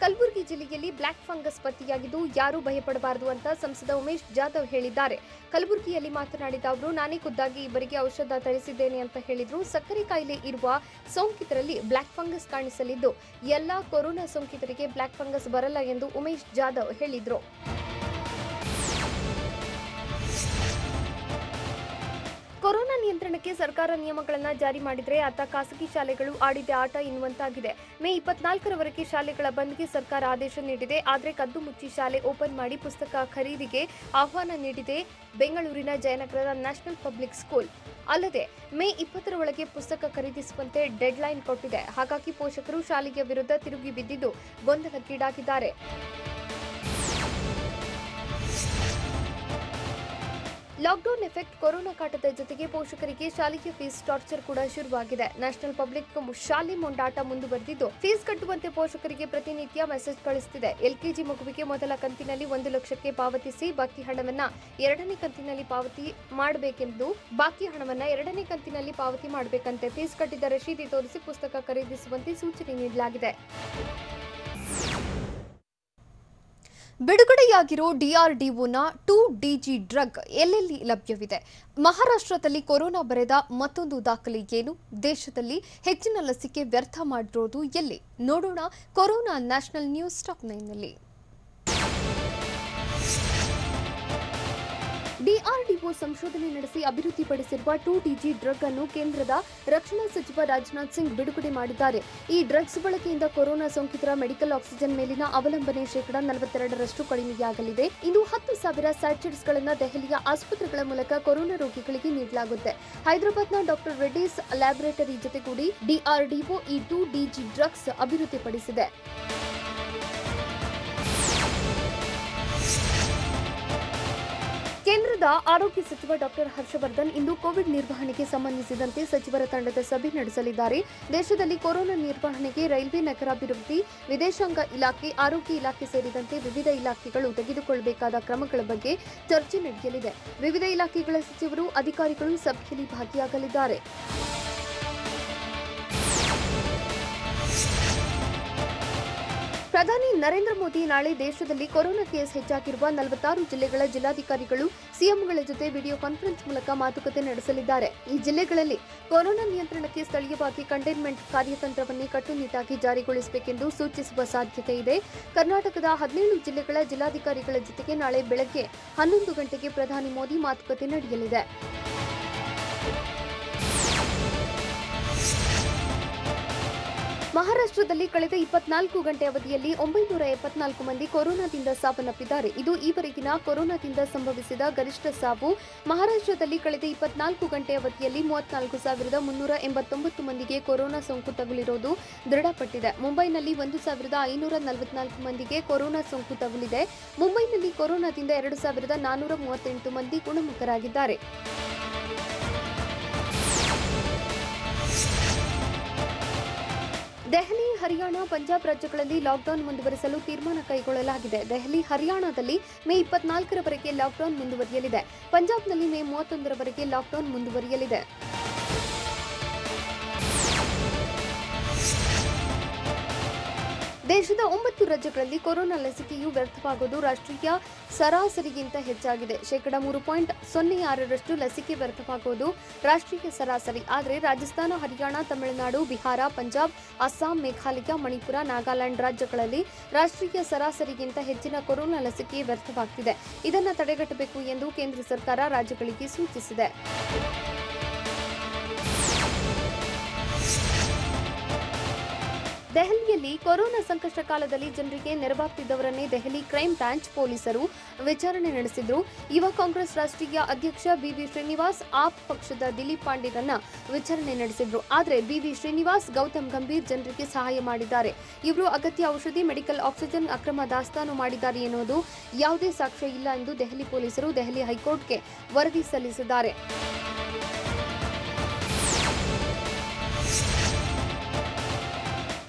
ಕಲಬುರಗಿ ಜಿಲ್ಲೆಯಲ್ಲಿ ಬ್ಲಾಕ್ ಫಂಗಸ್ ಪತ್ತೆಯಾಗಿದ್ದು ಯಾರೂ ಭಯಪಡಬಾರದು ಅಂತ ಸಂಸದ ಉಮೇಶ್ ಜಾಧವ್ ಹೇಳಿದ್ದಾರೆ. ಕಲಬುರಗಿಯಲ್ಲಿ ಮಾತನಾಡಿದ ಅವರು, ನಾನೇ ಖುದ್ದಾಗಿ ಇವರಿಗೆ ಔಷಧ ತರಿಸಿದ್ದೇನೆ ಅಂತ ಹೇಳಿದ್ರು. ಸಕ್ಕರೆ ಕಾಯಿಲೆ ಇರುವ ಸೋಂಕಿತರಲ್ಲಿ ಬ್ಲಾಕ್ ಫಂಗಸ್ ಕಾಣಿಸಲಿದ್ದು, ಎಲ್ಲಾ ಕೊರೋನಾ ಸೋಂಕಿತರಿಗೆ ಬ್ಲಾಕ್ ಫಂಗಸ್ ಬರಲ್ಲ ಎಂದು ಉಮೇಶ್ ಜಾಧವ್ ಹೇಳಿದ್ರು. ಕೊರೋನಾ ನಿಯಂತ್ರಣಕ್ಕೆ ಸರ್ಕಾರ ನಿಯಮಗಳನ್ನು ಜಾರಿ ಮಾಡಿದರೆ ಆತ ಖಾಸಗಿ ಶಾಲೆಗಳು ಆಡಿದ ಆಟ ಎನ್ನುವಂತಾಗಿದೆ. ಮೇ 24ರವರೆಗೆ ಶಾಲೆಗಳ ಬಂದ್ಗೆ ಸರ್ಕಾರ ಆದೇಶ ನೀಡಿದೆ. ಆದರೆ ಕದ್ದು ಮುಚ್ಚಿ ಶಾಲೆ ಓಪನ್ ಮಾಡಿ ಪುಸ್ತಕ ಖರೀದಿಗೆ ಆಹ್ವಾನ ನೀಡಿದೆ ಬೆಂಗಳೂರಿನ ಜಯನಗರದ ನ್ಯಾಷನಲ್ ಪಬ್ಲಿಕ್ ಸ್ಕೂಲ್. ಅಲ್ಲದೆ ಮೇ 20ರ ಒಳಗೆ ಪುಸ್ತಕ ಖರೀದಿಸುವಂತೆ ಡೆಡ್ಲೈನ್ ಕೊಟ್ಟಿದೆ. ಹಾಗಾಗಿ ಪೋಷಕರು ಶಾಲೆಯ ವಿರುದ್ಧ ತಿರುಗಿ ಬಿದ್ದಿದ್ದು ಗೊಂದಲಕ್ಕೀಡಾಗಿದ್ದಾರೆ. ಲಾಕ್ಡೌನ್ ಎಫೆಕ್ಟ್, ಕೊರೋನಾ ಕಾಟದ ಜೊತೆಗೆ ಪೋಷಕರಿಗೆ ಶಾಲೆಯ ಫೀಸ್ ಟಾರ್ಚರ್ ಕೂಡ ಶುರುವಾಗಿದೆ. ನ್ಯಾಷನಲ್ ಪಬ್ಲಿಕ್ ಶಾಲೆ ಮೊಂಡಾಟ ಮುಂದುವರೆದಿದ್ದು, ಫೀಸ್ ಕಟ್ಟುವಂತೆ ಪೋಷಕರಿಗೆ ಪ್ರತಿನಿತ್ಯ ಮೆಸೇಜ್ ಕಳಿಸುತ್ತಿದೆ. ಎಲ್ಕೆಜಿ ಮಗುವಿಗೆ ಮೊದಲ ಕಂತಿನಲ್ಲಿ 1 ಲಕ್ಷಕ್ಕೆ ಪಾವತಿಸಿ ಬಾಕಿ ಹಣವನ್ನ ಎರಡನೇ ಕಂತಿನಲ್ಲಿ ಪಾವತಿ ಮಾಡಬೇಕಂತೆ. ಫೀಸ್ ಕಟ್ಟಿದ ರಶೀದಿ ತೋರಿಸಿ ಪುಸ್ತಕ ಖರೀದಿಸುವಂತೆ ಸೂಚನೆ ನೀಡಲಾಗಿದೆ. ಬಿಡುಗಡೆಯಾಗಿರೋ ಡಿಆರ್ಡಿಒನ 2DG ಡ್ರಗ್ ಎಲ್ಲೆಲ್ಲಿ ಲಭ್ಯವಿದೆ? ಮಹಾರಾಷ್ಟ್ರದಲ್ಲಿ ಕೊರೋನಾ ಬರೆದ ಮತ್ತೊಂದು ದಾಖಲೆ ಏನು? ದೇಶದಲ್ಲಿ ಹೆಚ್ಚಿನ ಲಸಿಕೆ ವ್ಯರ್ಥ ಮಾಡಿರೋದು ಎಲ್ಲಿ? ನೋಡೋಣ ಕೊರೋನಾ ನ್ಯಾಷನಲ್ ನ್ಯೂಸ್ ಟಾಪ್ 9ನಲ್ಲಿ. ಡಿಆರ್ಡಿಒ ಸಂಶೋಧನೆ ನಡೆಸಿ ಅಭಿವೃದ್ಧಿಪಡಿಸಿರುವ 2DG ಡ್ರಗ್ ಅನ್ನು ಕೇಂದ್ರದ ರಕ್ಷಣಾ ಸಚಿವ ರಾಜನಾಥ್ ಸಿಂಗ್ ಬಿಡುಗಡೆ ಮಾಡಿದ್ದಾರೆ. ಈ ಡ್ರಗ್ಸ್ ಬಳಕೆಯಿಂದ ಕೊರೋನಾ ಸೋಂಕಿತರ ಮೆಡಿಕಲ್ ಆಕ್ಸಿಜನ್ ಮೇಲಿನ ಅವಲಂಬನೆ 42% ಕಡಿಮೆಯಾಗಲಿದೆ. ಇನ್ನು 10,000 ಸ್ಯಾಚೆಟ್ಸ್ಗಳನ್ನು ದೆಹಲಿಯ ಆಸ್ಪತ್ರೆಗಳ ಮೂಲಕ ಕೊರೋನಾ ರೋಗಿಗಳಿಗೆ ನೀಡಲಾಗುತ್ತೆ. ಹೈದರಾಬಾದ್ನ ಡಾಕ್ಟರ್ ರೆಡ್ಡೀಸ್ ಲ್ಯಾಬೊರೇಟರಿ ಜೊತೆಗೂಡಿ ಡಿಆರ್ಡಿಒ ಈ 2DG ಡ್ರಗ್ಸ್ ಅಭಿವೃದ್ಧಿಪಡಿಸಿದೆ. ಕೇಂದ್ರದ ಆರೋಗ್ಯ ಸಚಿವ ಡಾಕ್ಟರ್ ಹರ್ಷವರ್ಧನ್ ಇಂದು ಕೋವಿಡ್ ನಿರ್ವಹಣೆಗೆ ಸಂಬಂಧಿಸಿದಂತೆ ಸಚಿವರ ತಂಡದ ಸಭೆ ನಡೆಸಲಿದ್ದಾರೆ. ದೇಶದಲ್ಲಿ ಕೊರೋನಾ ನಿರ್ವಹಣೆಗೆ ರೈಲ್ವೆ, ನಗರಾಭಿವೃದ್ಧಿ, ವಿದೇಶಾಂಗ ಇಲಾಖೆ, ಆರೋಗ್ಯ ಇಲಾಖೆ ಸೇರಿದಂತೆ ವಿವಿಧ ಇಲಾಖೆಗಳು ತೆಗೆದುಕೊಳ್ಳಬೇಕಾದ ಕ್ರಮಗಳ ಬಗ್ಗೆ ಚರ್ಚೆ ನಡೆಯಲಿದೆ. ವಿವಿಧ ಇಲಾಖೆಗಳ ಸಚಿವರು, ಅಧಿಕಾರಿಗಳು ಸಭೆಯಲ್ಲಿ ಭಾಗಿಯಾಗಲಿದ್ದಾರೆ. ಪ್ರಧಾನಿ ನರೇಂದ್ರ ಮೋದಿ ನಾಳೆ ದೇಶದಲ್ಲಿ ಕೊರೋನಾ ಕೇಸ್ ಹೆಚ್ಚಾಗಿರುವ 46 ಜಿಲ್ಲೆಗಳ ಜಿಲ್ಲಾಧಿಕಾರಿಗಳು, ಸಿಎಂಗಳ ಜೊತೆ ವಿಡಿಯೋ ಕಾನ್ಫರೆನ್ಸ್ ಮೂಲಕ ಮಾತುಕತೆ ನಡೆಸಲಿದ್ದಾರೆ. ಈ ಜಿಲ್ಲೆಗಳಲ್ಲಿ ಕೊರೋನಾ ನಿಯಂತ್ರಣಕ್ಕೆ ಸ್ಥಳೀಯವಾಗಿ ಕಂಟೈನ್ಮೆಂಟ್ ಕಾರ್ಯತಂತ್ರವನ್ನೇ ಕಟ್ಟುನಿಟ್ಟಾಗಿ ಜಾರಿಗೊಳಿಸಬೇಕೆಂದು ಸೂಚಿಸುವ ಸಾಧ್ಯತೆ ಇದೆ. ಕರ್ನಾಟಕದ 17 ಜಿಲ್ಲೆಗಳ ಜಿಲ್ಲಾಧಿಕಾರಿಗಳ ಜೊತೆಗೆ ನಾಳೆ ಬೆಳಗ್ಗೆ 11 ಗಂಟೆಗೆ ಪ್ರಧಾನಿ ಮೋದಿ ಮಾತುಕತೆ ನಡೆಯಲಿದೆ. ಮಹಾರಾಷ್ಟ್ರದಲ್ಲಿ ಕಳೆದ 24 ಗಂಟೆ ಅವಧಿಯಲ್ಲಿ 974 ಮಂದಿ ಕೊರೋನಾದಿಂದ ಸಾವನ್ನಪ್ಪಿದ್ದಾರೆ. ಇದು ಈವರೆಗಿನ ಕೊರೋನಾದಿಂದ ಸಂಭವಿಸಿದ ಗರಿಷ್ಠ ಸಾವು. ಮಹಾರಾಷ್ಟ್ರದಲ್ಲಿ ಕಳೆದ 24 ಗಂಟೆ ಅವಧಿಯಲ್ಲಿ 34,389 ಮಂದಿಗೆ ಕೊರೋನಾ ಸೋಂಕು ತಗುಲಿರುವುದು ದೃಢಪಟ್ಟಿದೆ. ಮುಂಬೈನಲ್ಲಿ 1,544 ಮಂದಿಗೆ ಕೊರೋನಾ ಸೋಂಕು ತಗುಲಿದೆ. ಮುಂಬೈನಲ್ಲಿ ಕೊರೋನಾದಿಂದ 2,438 ಮಂದಿ ಗುಣಮುಖರಾಗಿದ್ದಾರೆ. ದೆಹಲಿ, ಹರಿಯಾಣ, ಪಂಜಾಬ್ ರಾಜ್ಯಗಳಲ್ಲಿ ಲಾಕ್ಡೌನ್ ಮುಂದುವರಿಸಲು ತೀರ್ಮಾನ ಕೈಗೊಳ್ಳಲಾಗಿದೆ. ದೆಹಲಿ, ಹರಿಯಾಣದಲ್ಲಿ ಮೇ 24ರವರೆಗೆ ಲಾಕ್ಡೌನ್ ಮುಂದುವರಿಯಲಿದೆ. ಪಂಜಾಬ್ನಲ್ಲಿ ಮೇ 31ರವರೆಗೆ ಲಾಕ್ಡೌನ್ ಮುಂದುವರಿಯಲಿದೆ. ದೇಶದ 9 ರಾಜ್ಯಗಳಲ್ಲಿ ಕೊರೋನಾ ಲಸಿಕೆಯು ವ್ಯರ್ಥವಾಗುವುದು ರಾಷ್ಟ್ರೀಯ ಸರಾಸರಿಗಿಂತ ಹೆಚ್ಚಾಗಿದೆ. 3.06% ಲಸಿಕೆ ವ್ಯರ್ಥವಾಗುವುದು ರಾಷ್ಟ್ರೀಯ ಸರಾಸರಿ. ಆದರೆ ರಾಜಸ್ಥಾನ, ಹರಿಯಾಣ, ತಮಿಳುನಾಡು, ಬಿಹಾರ, ಪಂಜಾಬ್, ಅಸ್ಸಾಂ, ಮೇಘಾಲಯ, ಮಣಿಪುರ, ನಾಗಾಲ್ಯಾಂಡ್ ರಾಜ್ಯಗಳಲ್ಲಿ ರಾಷ್ಟ್ರೀಯ ಸರಾಸರಿಗಿಂತ ಹೆಚ್ಚಿನ ಕೊರೋನಾ ಲಸಿಕೆ ವ್ಯರ್ಥವಾಗುತ್ತಿದೆ. ಇದನ್ನು ತಡೆಗಟ್ಟಬೇಕು ಎಂದು ಕೇಂದ್ರ ಸರ್ಕಾರ ರಾಜ್ಯಗಳಿಗೆ ಸೂಚಿಸಿದೆ. ದೆಹಲಿಯಲ್ಲಿ ಕೊರೋನಾ ಸಂಕಷ್ಟ ಕಾಲದಲ್ಲಿ ಜನರಿಗೆ ನೆರವಾಗ್ತಿದ್ದವರನ್ನೇ ದೆಹಲಿ ಕ್ರೈಮ್ ಬ್ರಾಂಚ್ ಪೊಲೀಸರು ವಿಚಾರಣೆ ನಡೆಸಿದ್ರು. ಯುವ ಕಾಂಗ್ರೆಸ್ ರಾಷ್ಟ್ರೀಯ ಅಧ್ಯಕ್ಷ ಬಿವಿ ಶ್ರೀನಿವಾಸ್ ಆಪ್ ಪಕ್ಷದ ದಿಲೀಪ್ ಪಾಂಡೆರನ್ನ ವಿಚಾರಣೆ ನಡೆಸಿದ್ರು. ಆದರೆ ಬಿವಿ ಶ್ರೀನಿವಾಸ್, ಗೌತಮ್ ಗಂಭೀರ್ ಜನರಿಗೆ ಸಹಾಯ ಮಾಡಿದ್ದಾರೆ. ಇವರು ಅಗತ್ಯ ಔಷಧಿ, ಮೆಡಿಕಲ್ ಆಕ್ಸಿಜನ್ ಅಕ್ರಮ ದಾಸ್ತಾನು ಮಾಡಿದ್ದಾರೆ ಎನ್ನುವುದು ಯಾವುದೇ ಸಾಕ್ಷ್ಯ ಇಲ್ಲ ಎಂದು ದೆಹಲಿ ಪೊಲೀಸರು ದೆಹಲಿ ಹೈಕೋರ್ಟ್ಗೆ ವರದಿ ಸಲ್ಲಿಸಿದ್ದಾರೆ.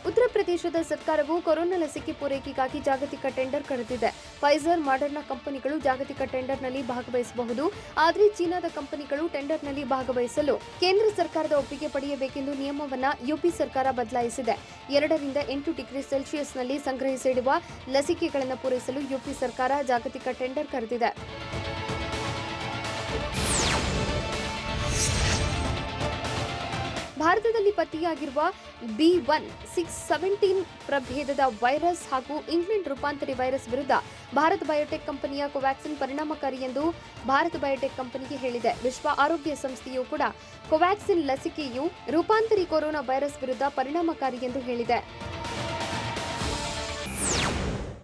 ಉತ್ತರ ಪ್ರದೇಶದ ಸರ್ಕಾರವು ಕೊರೋನಾ ಲಸಿಕೆ ಪೂರೈಕೆಗಾಗಿ ಜಾಗತಿಕ ಟೆಂಡರ್ ಕರೆದಿದೆ. ಫೈಜರ್, ಮಾಡರ್ನಾ ಕಂಪನಿಗಳು ಜಾಗತಿಕ ಟೆಂಡರ್ನಲ್ಲಿ ಭಾಗವಹಿಸಬಹುದು. ಆದರೆ ಚೀನಾದ ಕಂಪನಿಗಳು ಟೆಂಡರ್ನಲ್ಲಿ ಭಾಗವಹಿಸಲು ಕೇಂದ್ರ ಸರ್ಕಾರದ ಒಪ್ಪಿಗೆ ಪಡೆಯಬೇಕೆಂದು ನಿಯಮವನ್ನು ಯುಪಿ ಸರ್ಕಾರ ಬದಲಾಯಿಸಿದೆ. 2 ರಿಂದ 8 ಡಿಗ್ರಿ ಸೆಲ್ಸಿಯಸ್ನಲ್ಲಿ ಸಂಗ್ರಹಿಸಿಡುವ ಲಸಿಕೆಗಳನ್ನು ಪೂರೈಸಲು ಯುಪಿ ಸರ್ಕಾರ ಜಾಗತಿಕ ಟೆಂಡರ್ ಕರೆದಿದೆ. ಭಾರತದಲ್ಲಿ ಪತ್ತೆಯಾಗಿರುವ B1617 ಪ್ರಭೇದದ ವೈರಸ್ ಹಾಗೂ ಇಂಗ್ಲೆಂಡ್ ರೂಪಾಂತರಿ ವೈರಸ್ ವಿರುದ್ಧ ಭಾರತ್ ಬಯೋಟೆಕ್ ಕಂಪನಿಯ ಕೋವ್ಯಾಕ್ಸಿನ್ ಪರಿಣಾಮಕಾರಿ ಎಂದು ಭಾರತ್ ಬಯೋಟೆಕ್ ಕಂಪನಿಗೆ ಹೇಳಿದೆ. ವಿಶ್ವ ಆರೋಗ್ಯ ಸಂಸ್ಥೆಯು ಕೂಡ ಕೋವ್ಯಾಕ್ಸಿನ್ ಲಸಿಕೆಯು ರೂಪಾಂತರಿ ಕೊರೋನಾ ವೈರಸ್ ವಿರುದ್ಧ ಪರಿಣಾಮಕಾರಿ ಎಂದು ಹೇಳಿದೆ.